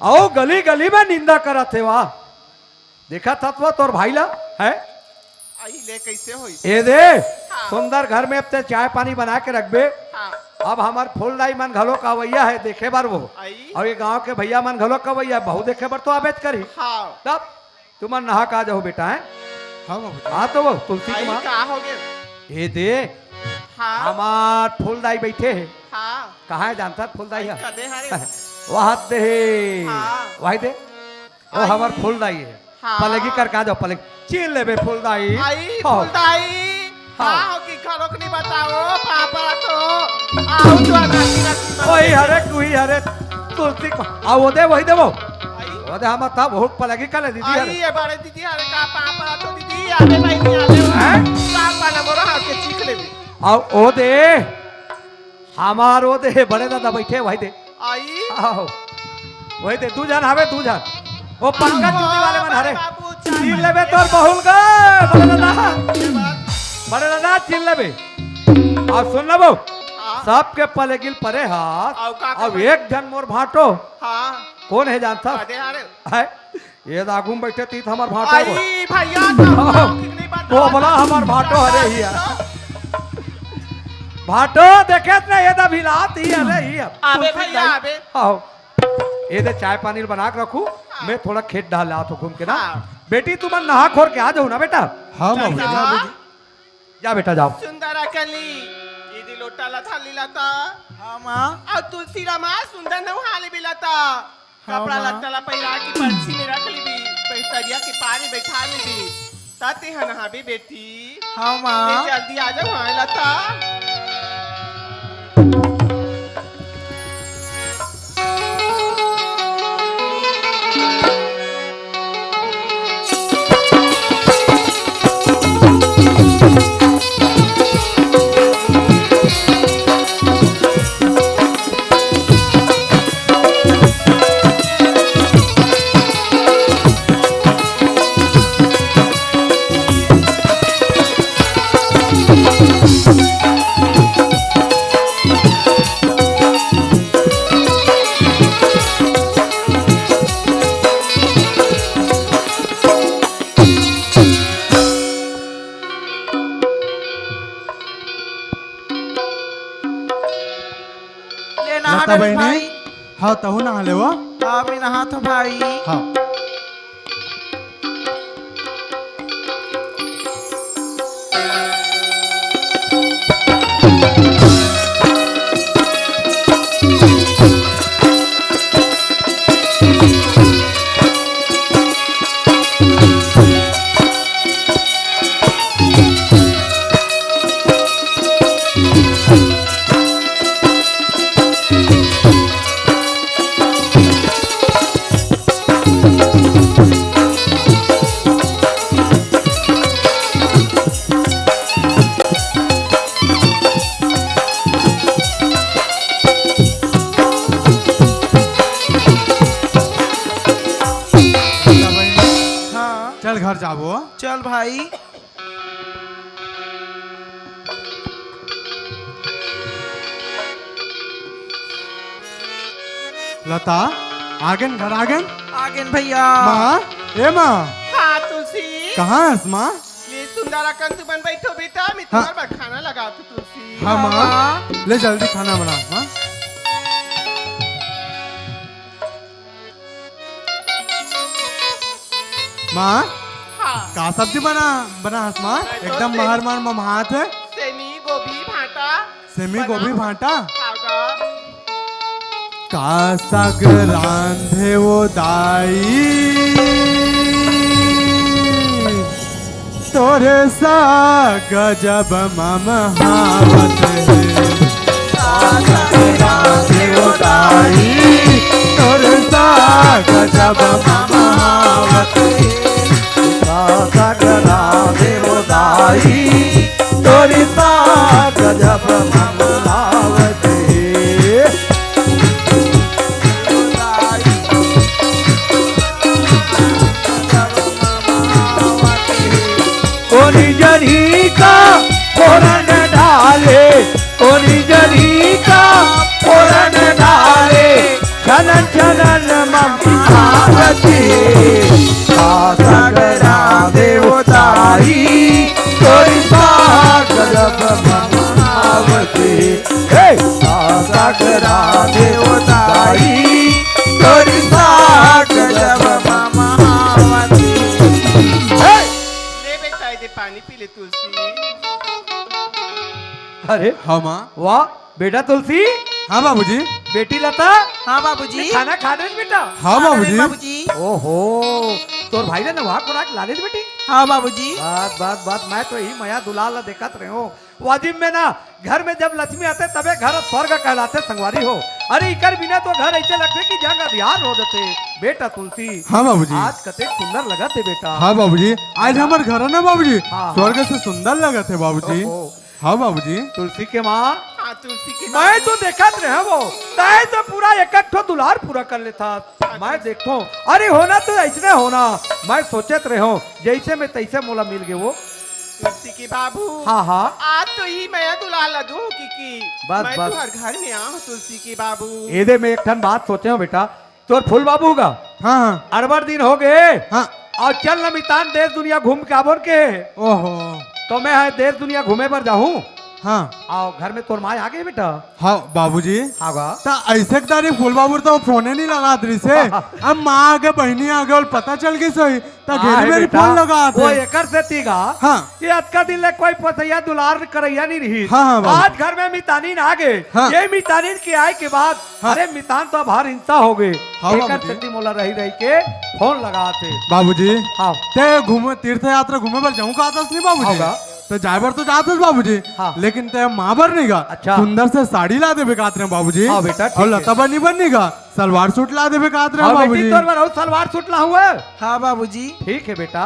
आओ गली गली में निंदा करत थे वाह देखा तत्व तोर भाई ला है आई ले कैसे होई ए दे सुंदर घर में अब ते चाय पानी बना के रखबे। हाँ अब हमार फूलदाई मन घलो कवैया है देखे बार वो आई और ये गांव के भैया मन घलो कवैया बहु देखे बार तो आबेद करी हाँ तब तुमन नहा का जाओ बेटा है हाँ बाबूजी। हाँ तो वो तुलसी आई की माँ का हो गए ए दे हाँ हमार फूलदाई बैठे है हाँ कहाँ है जानता फूलदाई है कदे हरे वहां दे हाँ। वही दे वो हमार फूलदाई है हाँ। पलगी कर का जाओ पलगी चीन ले बे फूलदाई आई हाँ। फुलदाई हाँ हो कि घरों नहीं बताओ पापा तो आओ तो नाती नाती वही हरे कुही हरे तुलसी आ वो दे वही देवो आई वो दे हम था बहुत पलगी कले दीदी आई हरे ये बड़े दीदी अरे का पापा तो दीदी आवे भाई नहीं आवे हैं? पापा ना मोरा हाथ के चीख ले भी आ ओ दे हमार वो दे बड़े दादा बैठे वही दे आई आओ वही दे तू जान हवे तू जान वो पंकज चुटी वाले मन हरे बाबू छीन लेबे तोर बहुल का बड़े दादा छीन लेबे और सुन लेबो सबके पलेगिल परे हाथ आओ का अब एक जन मोर भाटो हाँ कौन है जानता अरे अरे है ये दागू में बैठे तीत हमार भाटो को आई भैया तो नहीं बात वो बोला हमार भाटो हरे ही है भाटो देखे ना ये दा भिलात ही हरे ही है आवे भैया आवे आओ ये दे चाय पानी बना के रखू मैं थोड़ा खेत डाल लात घूम के ना हाँ। बेटी तुम नहा खोर के आ जाओ ना बेटा हाँ बाबूजी भैया जा बेटा जाओ सुंदर अकली दीदी लोटा लथा लीलाता हाँ माँ और तुलसी रामा सुंदर न हाले बिलाता कपड़ा माँ। लत्ता ला पहिरा की पंछी में रख ली भी पैसरिया के पानी बैठा ली भी ताते हनहाबी बेटी हाँ ले माँ जल्दी आ जाओ हाँ लता ले नहा लता डरे बहनी भाई हाँ तहु नहा ले वो हाँ मैं नहा तो भाई हाँ लता बहनी हाँ चल घर जाबो चल भाई लता आगन घर आगन आगे भैया माँ ए माँ हाँ तुलसी कहाँ है माँ ले सुंदर अकन तू बन बैठो बेटा मैं हाँ। तुम्हारे बाद खाना लगा तू तुलसी हाँ माँ ले जल्दी खाना बना हाँ माँ हाँ का सब्जी बना बना हस माँ मैं तो एकदम सेमी- महर मार ममात है सेमी गोभी भाटा सेमी बना। गोभी भाटा खागा का साग रांधे वो दाई तोरे सा गजब मम हावत है रांधे वो दाई तोरे सा गजब मम हावत है साग रांधे वो दाई तोरे सा गजब मम हावत है कोनी जरी का फोरन डाले कोनी जरी का फोरन डाले छनन छनन ममतावती सागरा देवताई तोरी सागरब ममतावती हे सागरा देवताई तोरी सागरब ममतावती हे ले बेटा दे पानी पी ले तुलसी अरे हाँ माँ वाह बेटा तुलसी हाँ बाबूजी बेटी लता हाँ बाबूजी खाना खा रहे बेटा हाँ बाबूजी बाबूजी ओहो तोर भाई ने वहां खुराक ला दे बेटी हाँ बाबूजी बात मैं तो यही मया दुलाल देखत रहे हो वाजिब में ना घर में जब लक्ष्मी आते तबे घर स्वर्ग कहलाते संगवारी हो। अरे इकर बिना तो घर ऐसे लगते कि जंग ध्यान हो जाते। बेटा तुलसी हाँ बाबूजी। आज कते सुंदर लगा थे बेटा। हाँ बाबूजी आज हमारे घर है ना बाबूजी हाँ। स्वर्ग से सुंदर लगा थे बाबूजी। ओहो। हाँ बाबूजी। तुलसी के माँ हाँ तुलसी की मैं तो देखत रहे वो तय तो पूरा इकट्ठो दुलार पूरा कर लेता। मैं देखो अरे होना तो ऐसने होना मैं सोचत रहे हो जैसे में तैसे मोला मिल गए वो। तुलसी की बाबू हाँ हाँ आज तो ही मैं दुलाल दूं की बस, मैं बस। तुम्हारे घर में आऊं तुलसी की बाबू। एदे में एक ठन बात सोचे हो बेटा तोर फूल बाबू का हाँ हाँ 18 दिन हो गए हाँ। और चल न मितान देश दुनिया घूम के आबोर के ओहो। तो मैं है देश दुनिया घूमे पर जाऊं। हाँ आओ घर में तोर माँ आ गई बेटा। हाँ बाबूजी हाँ गा ता ऐसे तारी फूल बाबू तो फोन नहीं लगा रही से अब माँ आगे बहनी आगे और पता चल गई सोई ता घेरी मेरी फोन लगा वो एकर से तीगा हाँ। ये अतका दिन ले कोई पसैया दुलार करैया नहीं रही। हाँ, हाँ, बाबू। आज घर में मितानीन आ गए। हाँ। ये मितानीन के आए के बाद हाँ। अरे मितान तो अब हर हिंसा हो गए। हाँ, एकर बाबूजी। से ती मोला रही रही के फोन लगाते। बाबूजी हाँ ते घूमे तीर्थ यात्रा घूमे पर जाऊँ का नहीं बाबूजी होगा। तो जाए बर तो जाते बाबूजी हाँ। लेकिन ते माँ बर नहीं गा अच्छा। सुंदर से साड़ी ला दे बेकात रहे बाबूजी हाँ बेटा, ठीक और है। लता बनी बननी गा सलवार सूट ला दे बेकात रहे और बेटी बाबूजी तोर बर सलवार सूट ला हुआ। हाँ बाबूजी ठीक है बेटा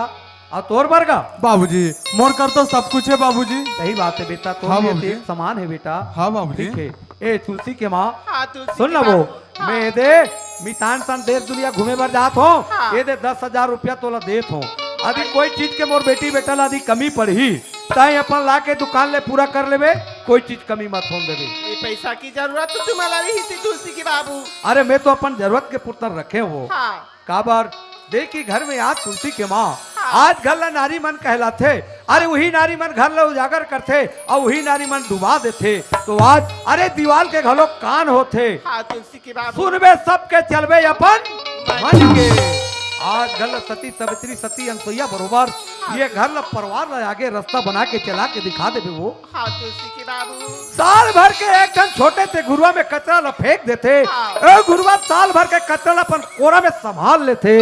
और तोर बर का बाबूजी मोर कर तो सब कुछ है बाबूजी। सही बात है बेटा तो हाँ, ये बाबूजी। एक समान है बेटा। हाँ बाबूजी। ठीक है ए तुलसी के माँ हाँ तुलसी सुन की ना वो बाबू। हाँ। मैं दे मितान सन देश दुनिया घूमे बर जात हो हाँ। ये दे 10,000 रुपया तोला देत हो। अभी कोई चीज के मोर बेटी बेटा ला दी कमी पड़ी ताई अपन ला के दुकान ले पूरा कर लेबे कोई चीज कमी मत होन देबे। ये पैसा की जरूरत तो तुम्हारा रही थी तुलसी की बाबू। अरे मैं तो अपन जरूरत के पुरतर रखे हो हाँ काबर देखी घर में आज तुलसी के माँ आज घर ला नारी मन कहलाथे। अरे वही नारी मन घर ला उजागर करथे और वही नारी मन डुबा देथे। तो आज अरे दीवाल के घलो कान होथे हाँ तुलसी की बाबू। सुनबे सबके चलबे अपन मन के। आज घर सती सवित्री सती अनसुईया बरोबर ये घर ला परिवार ला आगे रास्ता बना के चला के दिखा देबे वो। हाँ तुलसी की बाबू। साल भर के एक टन छोटे थे गुरुआ में कचरा ला फेंक देते। हाँ। ए गुरुआ साल भर के कचरा ला अपन कोरा में संभाल लेते।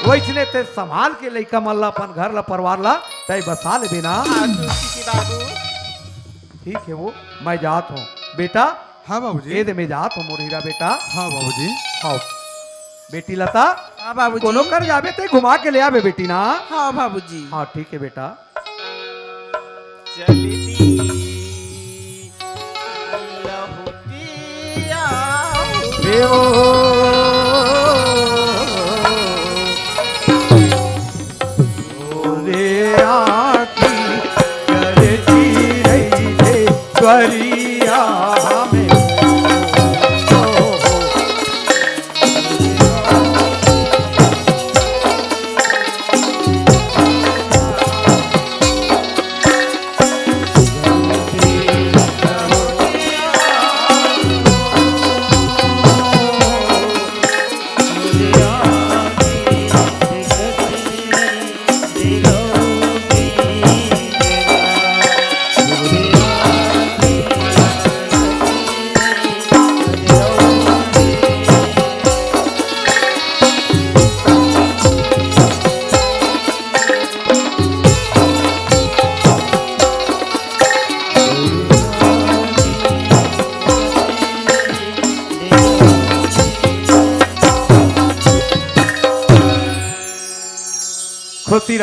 वैसने ते संभाल के लइका मन ला अपन घर ला परिवार ला तय बसा ले बिना। हाँ तुलसी की बाबू। ठीक है वो मैं जात हूँ बेटा। हाँ बाबूजी। ए दे मैं जात हूँ मोर हीरा बेटा। हाँ बाबूजी। हाँ बेटी लता हाँ बाबूजी। कोनो कर जाबे ते घुमा के ले आबे बेटी ना। हाँ बाबूजी। हाँ ठीक है बेटा। चलती लहुटिया रे आँखी करती रही है स्वरिया हमें।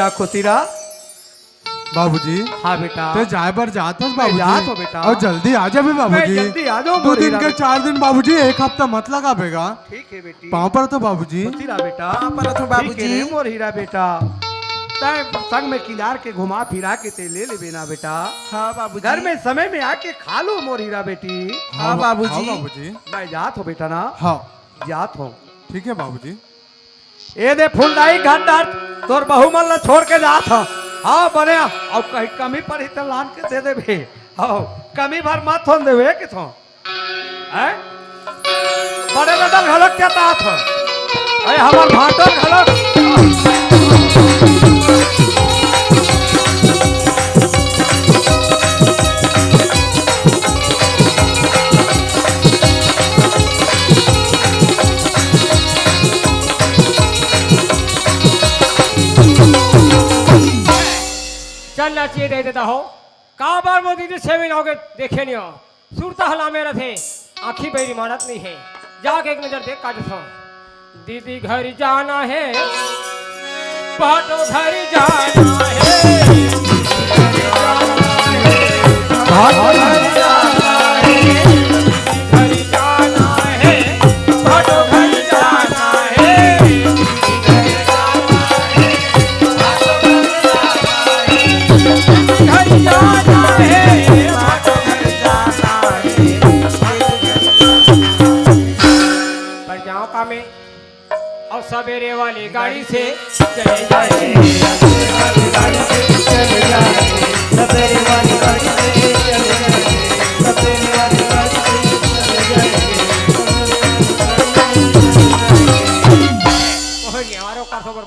खुशीरा बाबूजी हाँ बेटा ते जाए पर जात हस मैं जात हूँ बाबूजी बेटा। और जल्दी आ जाबे बाबूजी। मैं जल्दी आ जाऊँ 2 दिन मोर के हीरा 4 दिन बाबूजी 1 हफ्ता मत लगा बेगा ठीक है बेटी। पाँव पर तो बाबूजी। खुशीरा बेटा हाँ पर तो ठीक है बाबूजी। रे मोर हीरा बेटा तय संग में किनार के घुमा फिरा के ते ले लेना बेटा। हाँ बाबूजी। घर में समय में आके खा लो मोर हीरा बेटी। हाँ बाबूजी। हाँ बाबूजी। मैं जात हूँ बेटा ना हाँ जात हूँ। ठीक है बाबूजी। ए दे फुलदाई घंटा तोर बहु मन ला छोड़ के जात हूँ। हाँ बने अब कहीं कमी पर ही तो लान के दे दे भे। हाँ कमी भर मत होन देवे कि थो हैं बड़े बदल घलक क्या तात हो अरे हमार भाटल घलक। चलना चाहिए दे देता हो का बार मोदी जी 7 महीना हो गए देखे नहीं हो सुरता हला में रथे आँखी बेरी मानत नहीं है जाके एक नजर देख काट था दीदी घर जाना है भाटो घर जाना है भाटो घर जाना है घर जाना है भाटो घर जाना है घर जाना है भाटो घर जाना है पर जाओ का में और सवेरे वाली गाड़ी से चले जाए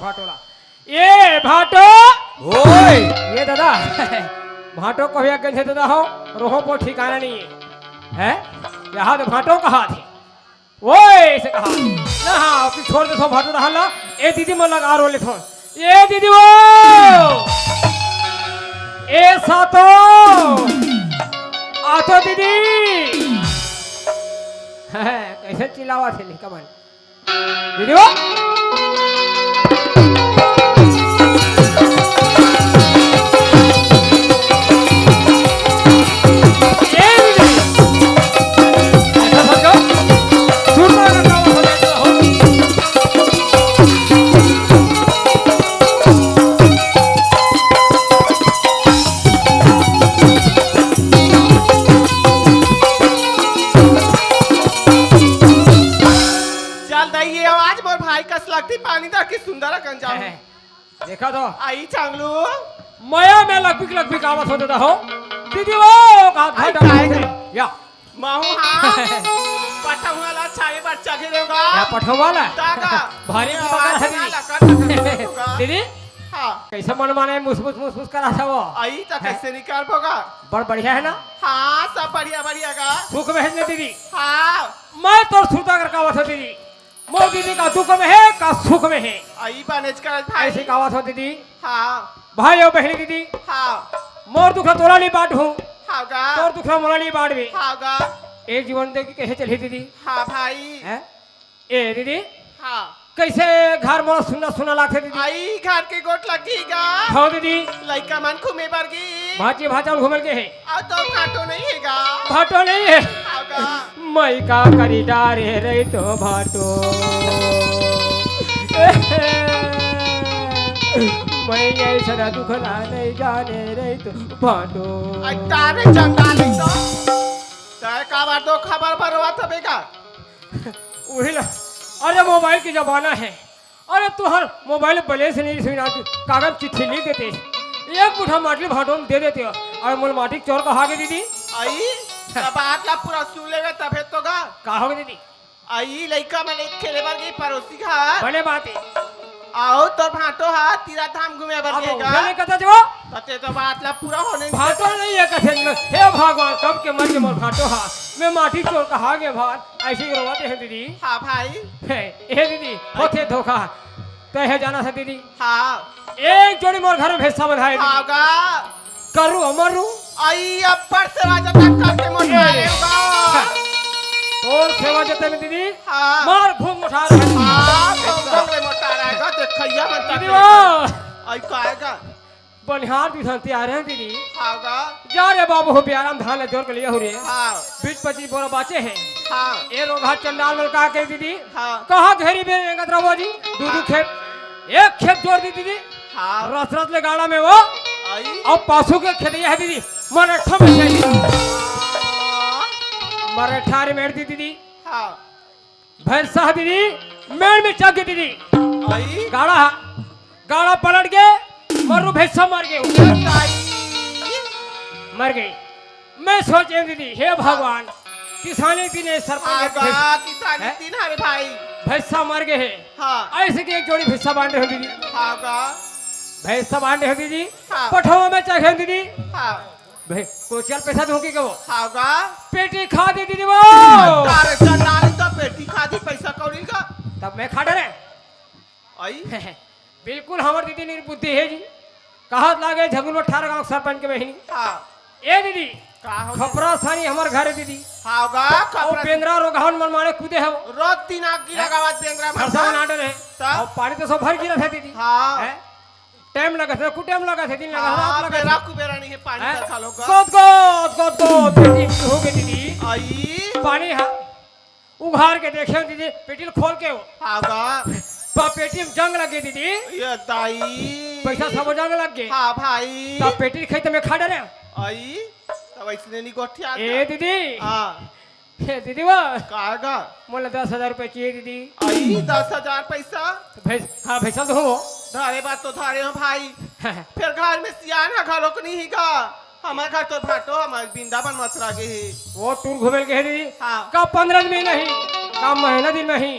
भाटोला ये भाटो ओए ये दादा भाटो को भैया गंजे दादा हो रोहो को ठिकाना नहीं है यहाँ तो भाटो कहा थे वो ऐसे कहा ना हाँ फिर छोड़ दे तो भाटो रहा ला ए दीदी मन लगा रो ले थो ये दीदी वो ए सातो आतो दीदी कैसे चिल्लावा थे लिखा मन दीदी वो पानी दा की सुंदर गंजा देखा तो आई चांगलू मया में लगभिग आवत होते था हो दीदी वो का घाट या माहू हां पठवाला छाए बच्चा घेरेगा या पठवाला दादा भारी की पकड़ है दीदी हां कैसे मन माने मुसमुस करा था वो आई त कैसे निकाल पोगा बड़ बढ़िया है ना हां सब बढ़िया का सुख में है दीदी हां मैं तो सुरता कर कावत हो दीदी मोर दीदी का दुख में है का सुख में है आई बनेज कर भाई ऐसे कावत हो दीदी हां भाई और बहनी दीदी हां मोर दुख तोरा ली बांट हूं हागा तोर दुख मोरा ली बांट भी हागा एक जीवन दे के कैसे चली दीदी हां भाई हैं ए दीदी हां कैसे घर मोर सुना लागते दीदी आई घर के गोट लगीगा हो दीदी लइका मन घूमे बरगी भाची भाचा घूमल के है आ तो काटो नहीं हैगा भाटो नहीं है हागा मैं का करी डारे रही तो भाटो मैं ऐसा दुख ना नहीं जाने रही तो भाटो आई तारे जंगल नहीं तो तारे का बार तो खबर परवा तबेगा वही ला अरे मोबाइल की जमाना है अरे तू हर मोबाइल बैलेंस नहीं सुना कागज चिट्ठी लिख देते एक मुठा माटी भाटो में दे देते हो और मोल माटी चोर कहा के दीदी आई तब आटला पूरा सुन लेगा तबे तो गा कहा होगे दीदी आई लइका मन एक खेले बर गई पड़ोसी का बने बात है आओ तो भाटो हा तीरा धाम घूमे बर अब गेगा उठने कथा जो तते तो बातला पूरा होने भाटो नहीं है कथे में हे भगवान कब के मर के मोर भाटो हा मैं माटी चोर कहा के भात ऐसे ही रोवाते हैं दीदी हां भाई हे दीदी होते धोखा तय है जाना था दीदी हां एक जोड़ी मोर घर में भेसा बधाए हागा करू अमरू आई अपर से राजा तक करके मोटाएगा और सेवा जते में दीदी हां मार घूम उठा रहे हां गोंगले मोटा रहेगा देखैया मन दीदी तक वो आई काएगा बनिहार भी धनती आ रहे हैं दीदी हागा जा रे बाबू हो प्याराम धान जोर के लिए हो रे हां 20-25 बोरा बाचे हैं हां ए रोगा चंडाल मल का के दीदी हां कहा घेरी में रेंगत रहो जी दूध खेप एक खेप जोड़ दी दीदी हां रस ले गाड़ा में वो आई अब पासू के खेत है दीदी मराठा में चाहिए मराठा रे मेड़ दी दीदी हां भैंसा दीदी मेड़ में चग गई दीदी आई गाड़ा पलट के मरू भैंसा मर गए मर गई मैं सोचे दीदी हे भगवान किसानी दिन सरपंच आगा किसान दिन हरे भाई भैंसा मर गए हैं हां ऐसे की एक जोड़ी भैंसा बांटे हो दीदी आगा भैंसा बांटे हो दीदी हाँ। पठवा में चाहे दीदी हां भाई कोचियल पैसा दूंगी क्या वो आगा पेटी खा दी दीदी वो तारे चंडाली तो पेटी खादी पैसा कौड़ी का तब मैं खा डरे आई बिल्कुल हमार दीदी निर्बुद्धि है जी कहा लागे झगुल 18 गांव सरपंच के बहिनी हाँ ए दीदी का हो खपरा सानी हमार घर है दीदी हाँ गा और खपरा पेंद्रा रोगावन मन मारे कूदे हो रोज 3 आग की लगावत बेंगरा खरसा बना डे तब? और पानी तो सब भर गिरा था दीदी हाँ। हैं? टाइम लगा था कुछ टाइम लगा था दिन लगा हाँ रात लगा बेरा था कुबेरा नहीं है पानी हैं? का खा लो गा गोद बेटी हो गई दीदी आई पानी हाँ उघार के देखे दीदी पेटी खोल के हो हाँ गा पेटी में जंग लगे दीदी ये दाई पैसा सब जंग लग गए हाँ भाई तब पेटी खेत में खा डरे आई तब इसने नहीं गोठिया ए दीदी हाँ ए दीदी वो कागा मोला 10,000 रुपए चाहिए दीदी आई 10,000 पैसा हाँ भैसा तो हो धारे बात तो धारे हो भाई फिर घर में सियान है घरों को नहीं गा हमारे घर तो भाटो हमारे वृंदावन मथुरा के है वो टूर घूमे के है दीदी हाँ का 15 दिन में नहीं का महीना दिन में ही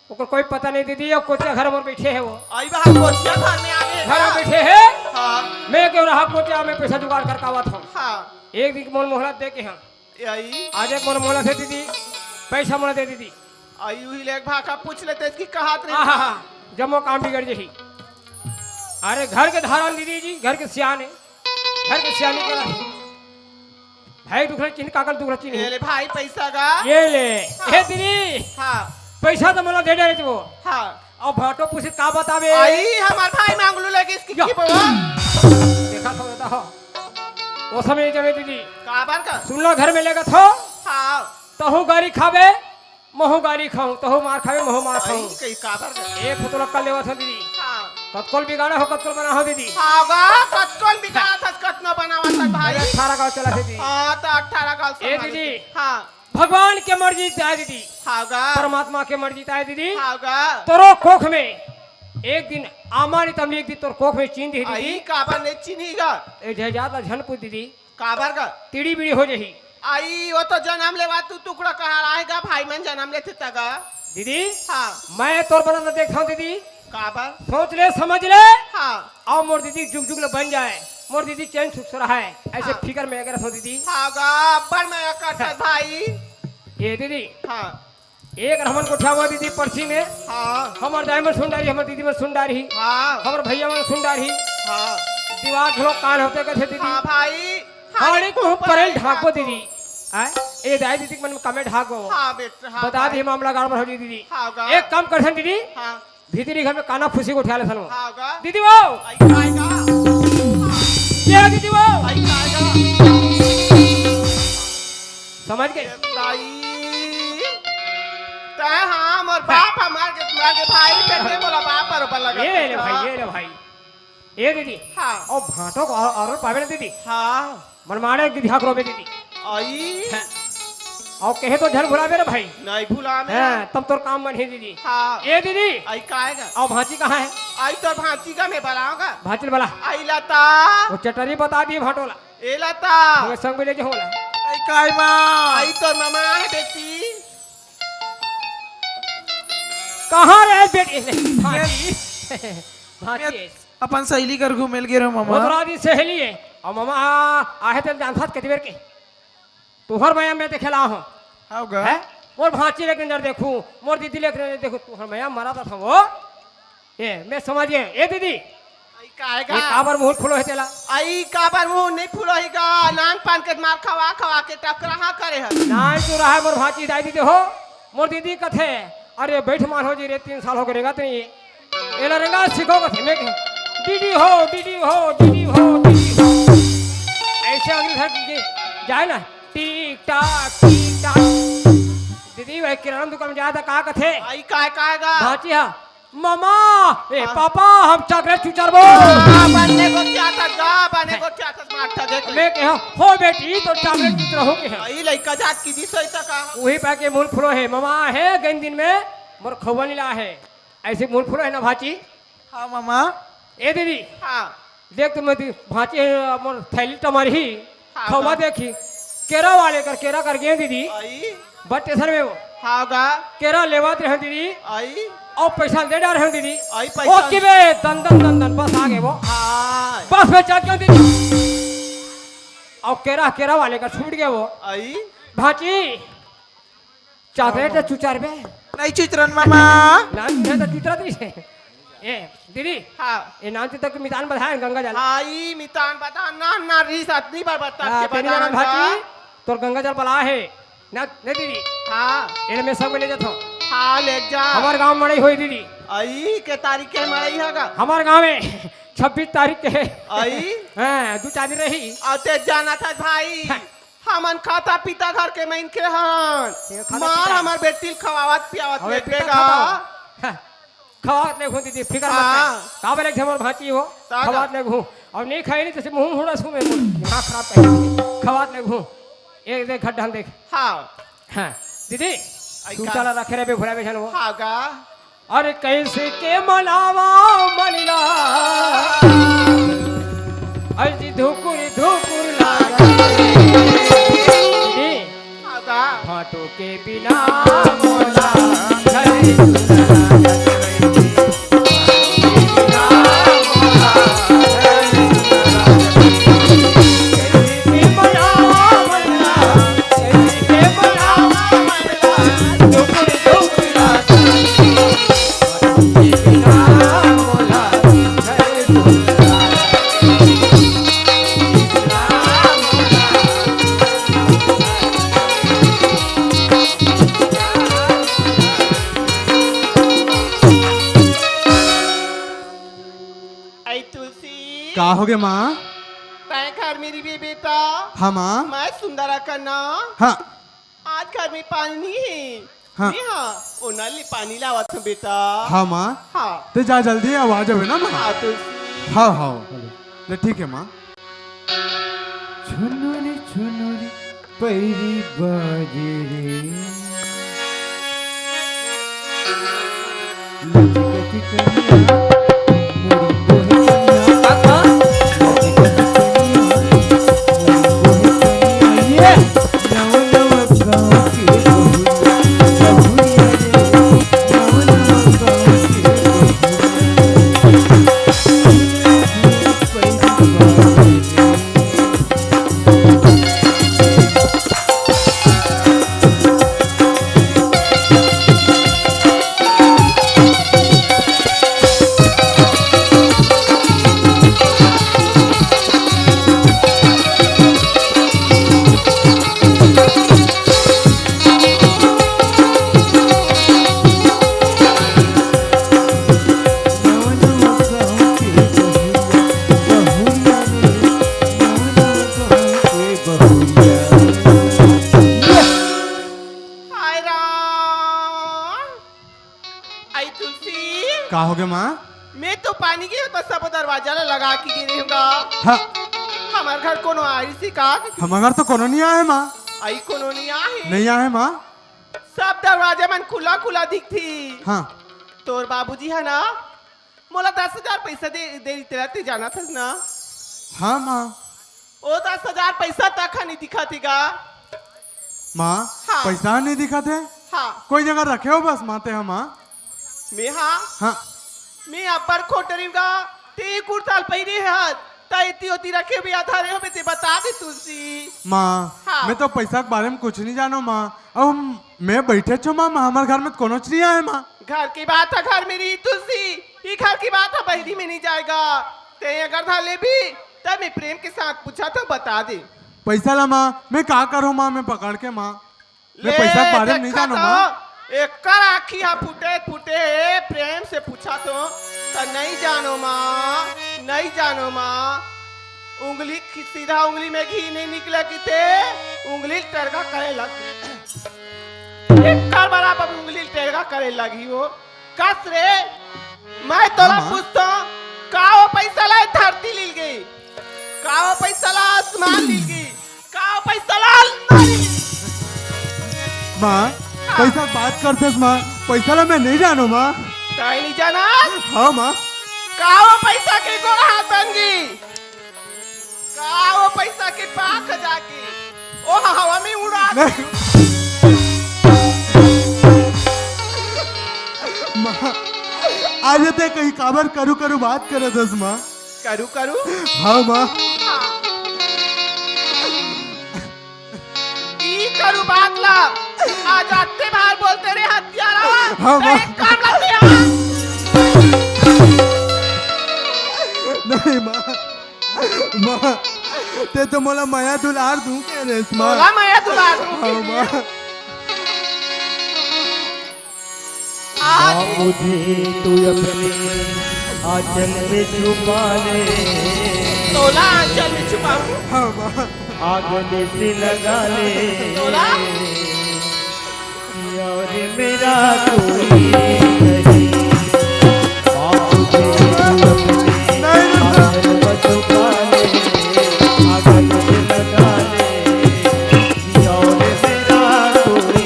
ओकर कोई पता नहीं दीदी और कोचिया घर में बैठे है वो आई बाहर कोचिया घर में आ गए घर में बैठे है हाँ मैं क्यों रहा कोचिया में पैसा जुगाड़ करके आवत हूँ हाँ एक दिन मोल मोहलत दे के हम आई आज एक मोल मोहलत है दीदी पैसा मोला दे दीदी आई हुई लेक भाका पूछ लेते इसकी कहात हाँ नहीं हाँ जमो काम बिगड़ जही अरे घर के धारण दीदी जी घर के सियाने घर के सियाने के रहे भाई दुखरा चिन्ह काकल दुखरा ये चिन्ह ले भाई पैसा गा ये ले हे दीदी हाँ पैसा तो मोला दे दे वो हाँ और भाटो पूछे का बतावे आई हमार भाई मांगलू लेके इसकी या। की बाबा देखा तो रहता हो वो समय जमे दीदी काबर का सुन लो घर में लेगा थो हाँ तहु गाड़ी खावे महू गाड़ी खाऊं तहु मार खावे महू मार आई खाऊं कई काबर का एक फुतुला कल लेवा था दीदी हाँ कतकोल बिगाड़ा हो कतकोल बना हो दीदी हाँ गा कतकोन बिका था कतना बनावा था भाई 18 गाँव चला थे दीदी हाँ तो 18 का ए दीदी। हाँ भगवान के मर्जी आए दीदी हाँ गा परमात्मा के मर्जी आए दीदी हाँ गा तोरो कोख में एक दिन आमानी तमली एक दिन तोर कोख में चीन दी आई दीदी काबर ने चिन्ही गा ए जयजात झनपुर दीदी काबर का तीड़ी बीड़ी हो जही आई वो तो जन्म लेवा तू टुकड़ा कहा आएगा भाई मन जन्म लेते तगा दीदी हाँ मैं तोर बना देखता हूँ दीदी काबर सोच ले समझ ले हाँ आओ मोर दीदी जुग जुग ले बन जाए मोर दीदी चैन सुख रहा है ऐसे हाँ। फिकर में अगर हो दीदी हाँ गा बड़ मैं करता भाई ये दीदी हाँ एक रहमन को उठावा दीदी पर्ची में हाँ हमार दाई में सुन डारी हमार दीदी में सुन डारी हाँ हमार भैया में सुन डारी हाँ दीवार झोलो कान होते कथे दीदी हाँ भाई हाड़ी को परेल ढाको दीदी ए दाई दीदी मन कमे ढाको हाँ बेटा हाँ बता दी मामला गड़बड़ हो जी दीदी हाँ गा एक काम कर सन दीदी हाँ भीतरी घर में काना फुसी को उठा ले सनो हाँ गा दीदी वो आई खाएगा क्या दीदी वो आई खाएगा समझ गए ताई ताई हाँ मोर बाप हमारे भाई बेटे बोला बाप पर ऊपर लगा ये ले भाई ये ले भाई ये दीदी हाँ और भाटो को और पावे ना दीदी हाँ मनमाने की ध्यान करो बे दीदी आई हैं। और कहे तो झल भुलावे रे भाई नहीं भूला मैं हैं तब तो काम बन है दीदी हाँ ये दीदी आई खाएगा और भांची कहाँ है आई तो भांची का मैं बनाऊंगा भांचल वाला आई लता वो चटनी बता दिए भाटोला ए लता तुम्हें संग में ले जो होला आई काय माँ आई तो मामा है बेटी कहाँ रहे बेटी भांची भांची अपन सहेली कर घूमेल गे रहो वो मामा तो राधी सहेली है और मामा आहे तेल जानता कितनी बेर के तुहर मैया मैं देखेला हूँ हाउ गा है मोर भांची लेकिन जर देखूं मोर दीदी लेकिन देखूं तुहर मैया मरा था वो ये मैं समझ गए ए दीदी ये आई खाएगा काबर मुंह फुलो है तेला आई काबर मुंह नहीं फुलोहीगा नान पान के मार खवा खवा के टकरा करे है नान तो रहा है मोर भांची दाई दीदी हो मोर दीदी कथे अरे बैठ मान हो जी रे 3 साल हो गए तो ये एला रंगा सिखो कथे मैं दीदी हो दीदी हो दीदी हो दीदी हो ऐसे अगली घर की जाए ना टिक टाक दीदी भाई किराना दुकान में जाया था कहा कथे आई काय खाएगा भांची हा मामा ए पापा हम चॉकलेट चुचरबो बनने को क्या था गा बनने को क्या था मार था देख ले मैं कहा हो बेटी तो चॉकलेट चुचर हो के है आई लइका जात की दी सोई तक वही पैके मूल फुलो है मामा है गन दिन में मोर खवन ला है ऐसे मूल फुलो है ना भाची हाँ मामा ए दीदी हाँ देख तुम भाची है मोर थैली टमारी हाँ, खवा हाँ। देखी केरा वाले कर केरा कर गए दीदी आई बस स्टेशन में वो हाँ गा केरा लेवात रहे दीदी आई और पैसा दे डाल रहे दीदी आई पैसा ओके बे दन दन दन दन बस आ गए वो हाँ बस में चल क्यों दीदी और केरा केरा वाले का छूट गया वो आई भाची चॉकलेट चुचार बे नहीं चित्रन मामा नान है तो चुचरा दी से ए दीदी हाँ ये नाम से तक मितान बधाए गंगा जल हाई मितान बता ना ना रीस अतनी बार बता के तेरी बता नाम भाची तोर गंगा जल बला है ना ने दीदी हाँ इन्हें मैं सब ले जाता हूँ हाँ ले जा हमारे गांव मड़ई हुई दीदी आई के तारीख के मरई हैगा हमारे गांव में 26 तारीख के है आई हाँ 2 4 दिन रही आते जाना था भाई हमन खाता पीता घर के मैं इनके हन खाता मार पीता? हमार बेटी खवावत पियावत हमें लेटेगा खवात ले घूम दीदी फिकर मत हाँ। कर काबे एक हमर भाची हो ताजा। खवात ले घूम और नहीं खाई नहीं जैसे मुंह हुड़ा सु में दिमाग खराब कर खवात ले घूम एक देख खड्डा देख हाँ हाँ दीदी आई तू का? चला रखे रे भुला बेचन वो हागा अरे कैसे के मनावा मलिला अजी धुकुर धुकुर लागा दीदी हागा फाटो के बिना मोला घर आई तुलसी का हो गया माँ तय घर मेरी भी बेटा हाँ माँ मैं सुंदरा करना हाँ आज घर में पानी नहीं है हाँ। नहीं हाँ ओ नल पानी लावत हूँ बेटा हाँ माँ हाँ तो जा जल्दी आवाज है ना माँ हाँ तुलसी हाँ हाँ ले ठीक है माँ छुनुरी छुनुरी पैरी बाजे रे लचकती कनिया मोरी बोहे कनिया लचकती कनिया मोरी बोहे कनिया ये नव नव गाँव के बहुरिया बहुरिया रे नव नव गाँव के बहुरिया पैरी बाजे रे हाय राम आई तुलसी का हो गया माँ मैं तो पानी की तो सब दरवाजा लगा के गिरी हूँगा हाँ हमारे घर कोनो आई सी का हमारे घर तो कोनो नहीं आया है माँ आई कोनो नहीं आहे नहीं आया है माँ सब दरवाजे मन खुला खुला दिखती हाँ तोर बाबूजी है ना मोला 10,000 पैसा दे तेरा ते जाना था ना हाँ माँ ओ 10,000 पैसा तक नहीं दिखा थीगा माँ हाँ। पैसा नहीं दिखा थे हाँ कोई जगह रखे हो बस माते हैं माँ मैं हाँ हाँ मैं अब्बर खोटरीगा ते कुर्ताल पहिरे हाथ इतनी होती रखे भी आधा रहे हो मैं ते बता दे तुलसी माँ हाँ। मैं तो पैसा के बारे में कुछ नहीं जानो माँ अब मैं बैठे छो माँ हमारे घर में तो कोनो नहीं आया माँ घर की बात है घर मेरी तुलसी ये घर की बात है बहरी में नहीं जाएगा ते अगर था ले भी तब मैं प्रेम के साथ पूछा तो बता दे पैसा ला माँ मैं क्या करूँ माँ मैं पकड़ के माँ मैं पैसा के बारे में नहीं देखा जानो तो, माँ एक कर आखी हा फूटे फूटे प्रेम से पूछा तो नहीं जानो माँ नहीं जानो माँ उंगली सीधा उंगली में घी नहीं निकला कि ते उंगली टेढ़ा करे लग एक कर बराबर उंगली टेढ़ा करे लगी वो कस रे मैं तोला हाँ, पूछता हूँ का वो पैसा ला धरती ली गई का वो पैसा ला आसमान ली गई का वो पैसा ला अलमारी ली गई? माँ पैसा की बात करते माँ पैसा ला मैं नहीं जानो माँ ताई नहीं जाना हाँ माँ का वो पैसा के गोड़ा हाथ बंगी का वो पैसा के पाख जाके ओ हवा में उड़ा दे। नहीं माँ आज ते कहीं काबर करू करू बात करे दस माँ करू करू हाँ माँ ई करू बात ला आज आते बाहर बोलते रे हत्यारा हाँ, एक काम ला दिया नहीं माँ माँ ते तो मोला माया दुलार दूं के रेस माँ तोला मैं दुला हाँ दूंगी माँ आज मुझे तू अपने आंचल में छुपा ले, तोला आंचल में छुपाऊं हाँ माँ आगने से लगा ले, तोला और मेरा कोई नहीं। मुझे तू अपने आंचल में छुपा ले, आगने से लगा ले, और मेरा कोई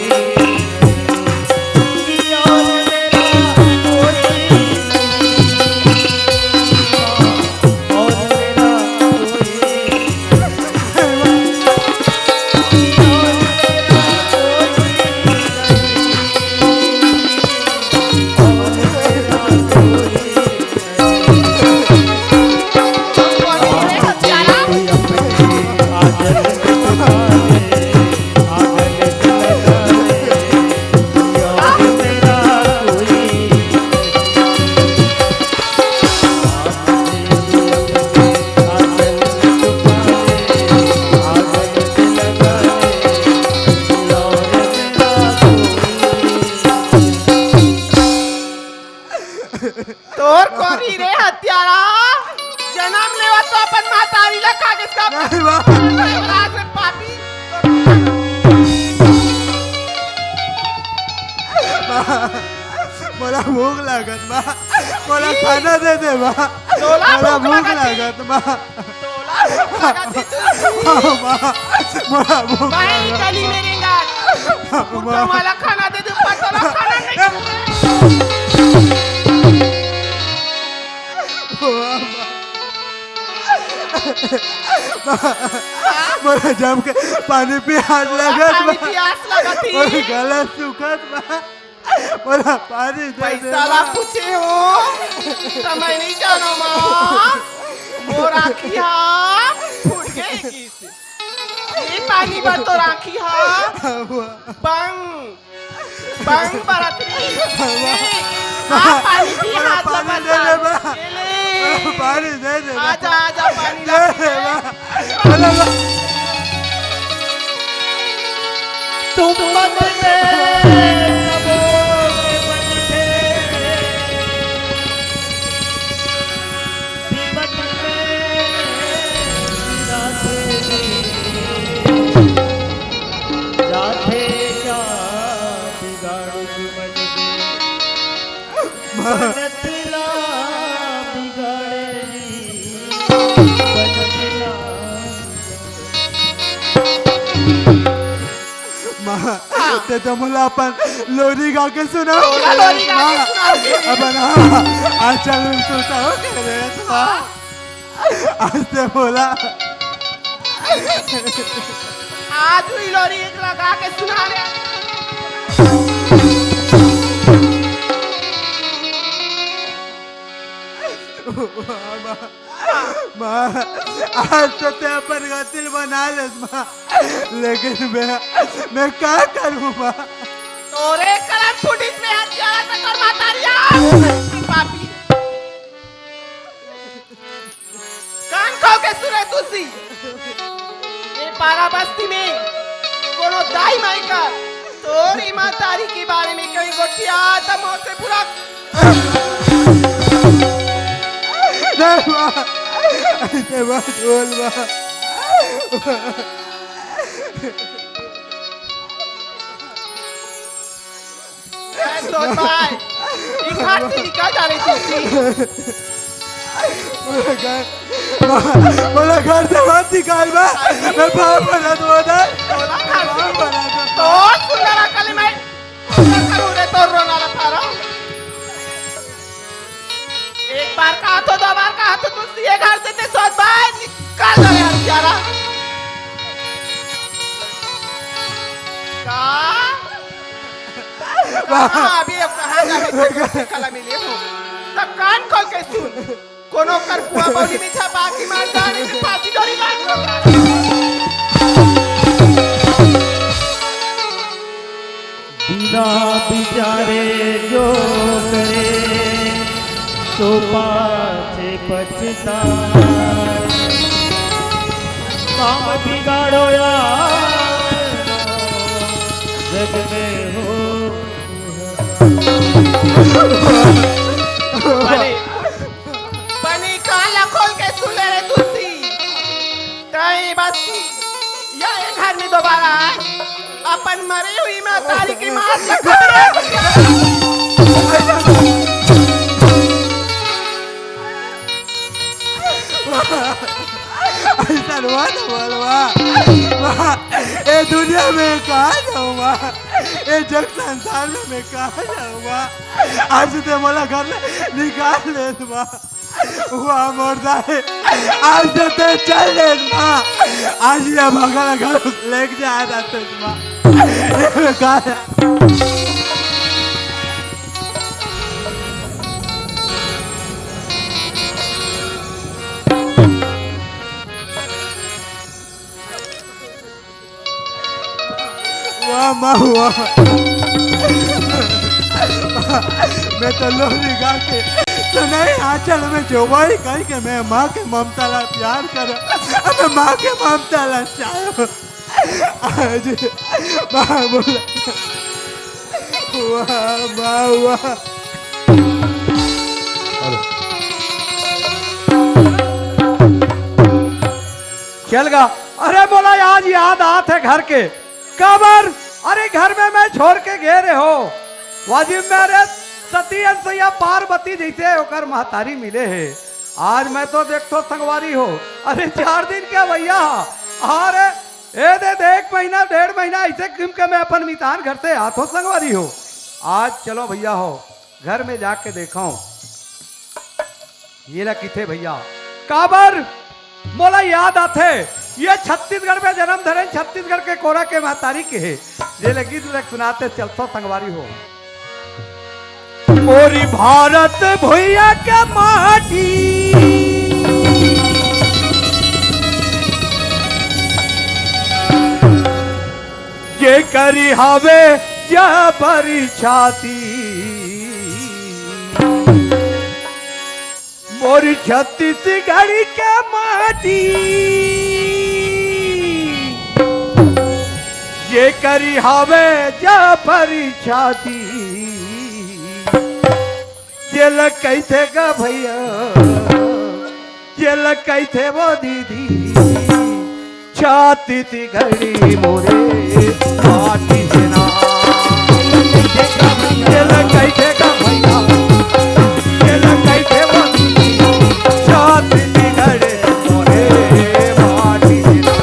तोर कोरी रे हत्यारा जन्म लेवा तो अपन मातारी ला कागज का नहीं माँ राज में पापी मोला भूख लागत माँ मोला खाना दे दे माँ तोला मोला भूख भूख लागत लागत माँ तोला भूख लगा थी तुझी हाँ माँ मोला भूख भाई लागत गली में रेंगा कुत्ता वाला खाना दे दे पर तोला खाना नहीं मोला जम के पानी पे हाथ लगत पानी माँ प्यास लगा थी और गला सुखत माँ मोला पानी दे दे पैसा ला माँ। पूछे हो तो मैं नहीं जानो माँ मोर आँखी हा फूट गई ये पानी भर तो राखी हा बंग बंग बरतरी हाँ पानी पी हाथ पानी लगा दे दे माँ ये ले पानी दे दे माँ। आजा आजा पानी दे ला दे माँ मोला माँ तुम मन में माँ ते तो मोला अपन लोरी गा के सुना तोला लोरी गा के सुनाओगे? अपन हाँ आज चल सुता हो के रे माँ आज ते बोला आज हुई लोरी एक लगा के सुना रहे माँ आज तो ते अपन गतिल बना ले माँ लेकिन मैं क्या करूँ माँ तोरे कलम फुटिस में हत्यारा तक और मातारिया पापी कान खाओ के सुने तुसी ये पारा बस्ती में कोनो दाई माई का तोरी मातारी के बारे में कहीं गोटिया तब मोर से पूरा नहीं माँ ऐसे बात बोल माँ सोच भाई एक हाथ से निकल जा रही थी बोला घर से मत निकाल बा मैं बाप बना दो उधर तोला खासी बाप बना दो तो सुंदर कल मैं करूँ रे तो रोना ला पारा एक बार कहा तो दो बार कहा तो तुझसे ये घर से ते सोच भाई निकाल दो यार प्यारा कहा अभी अब कहाँ जाके कला मिले हो तब कान खोल के सुन कोनो कर कुआ बौली में छपा की मार जाने से फांसी डोरी बांध बिना बिचारे जो करे तो पाछे पछता काम बिगाड़ो यार जग में हो बनी काला खोल के सुन ले रे तुलसी कहीं बस या ये घर में दोबारा अपन मरी हुई महतारी की मात ऐसा हुआ ना बोलवा ये दुनिया में कहाँ जाऊँगा ये जग संसार में मैं कहाँ जाऊँगा आज ते मला घर निकाल ले तुमा हुआ मोरदा है आज ते चल ले तुमा आज ये भगला घर लेके जा रहा तुमा ये कहाँ वाह हुआ मैं तो लोरी गा के तो नहीं आंचल में जो वही कही के मैं माँ के ममता ला प्यार कर मैं माँ के ममता ला चाहूँ आज माँ बोला वाह माँ वाह चल गा। अरे बोला आज याद आते घर के कबर। अरे घर में मैं छोड़ के गए रे हो वाजिब मेरे सती अंसैया पार्वती जैसे होकर महतारी मिले है। आज मैं तो देख तो संगवारी हो। अरे 4 दिन क्या भैया अरे ए दे 1 महीना 1.5 महीना ऐसे किम के मैं अपन मितान घर से हाथों संगवारी हो। आज चलो भैया हो घर में जाके देखो ये लकी थे भैया काबर मोला याद आते ये छत्तीसगढ़ में जन्म धरे छत्तीसगढ़ के कोरा के महतारी के है ये लगी तुझे सुनाते चलतो संगवारी हो। मोरी भारत भैया के माटी ये करी हवे जा बरी छाती मोरी छत्तीसगढ़ के माटी ये करी हवे जा बरी छाती जेल कैसे गा भैया जेल कैसे वो दीदी छाती थी घड़ी मोरे माटी से ना जेल कैसे गा भैया जेल कैसे वो दीदी छाती थी घड़ी मोरे माटी से ना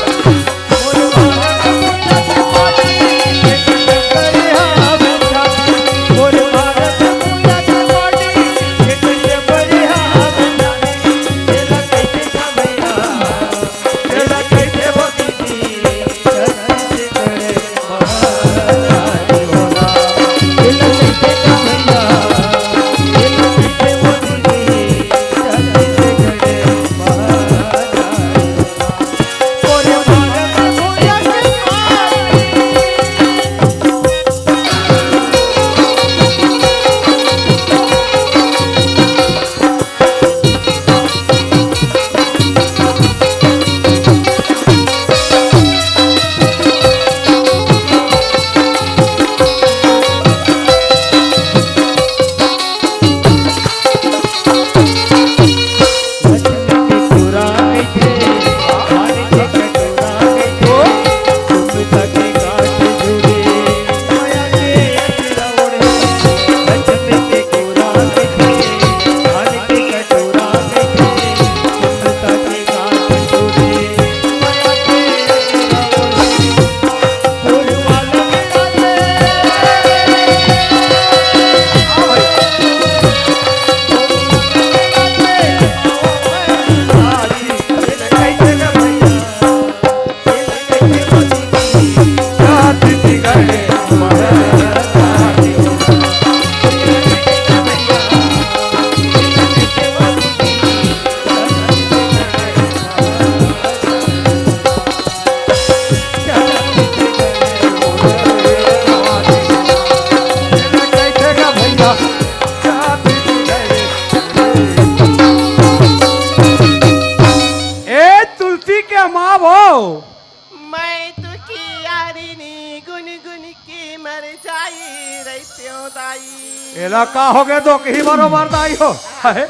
दाई एला का हो गए दो कहीं बरोबर दाई हो है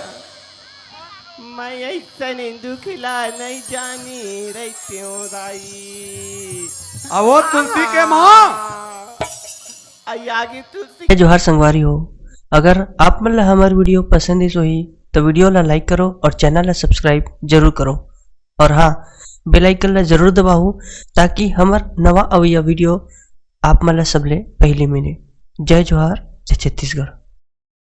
मैं ऐसा नींदू खिला नहीं जानी रहती हूँ दाई अब वो तुलसी के माँ आगे तुलसी जोहार संगवारी हो। अगर आप मन ला हमार वीडियो पसंद इस होही तो वीडियो ला लाइक करो और चैनल ला सब्सक्राइब जरूर करो और हाँ बेल आइकन ला जरूर दबाओ ताकि हमार नवा अवैया वीडियो आप मन ला सबले पहले मिले। जय जोहार, जय छत्तीसगढ़।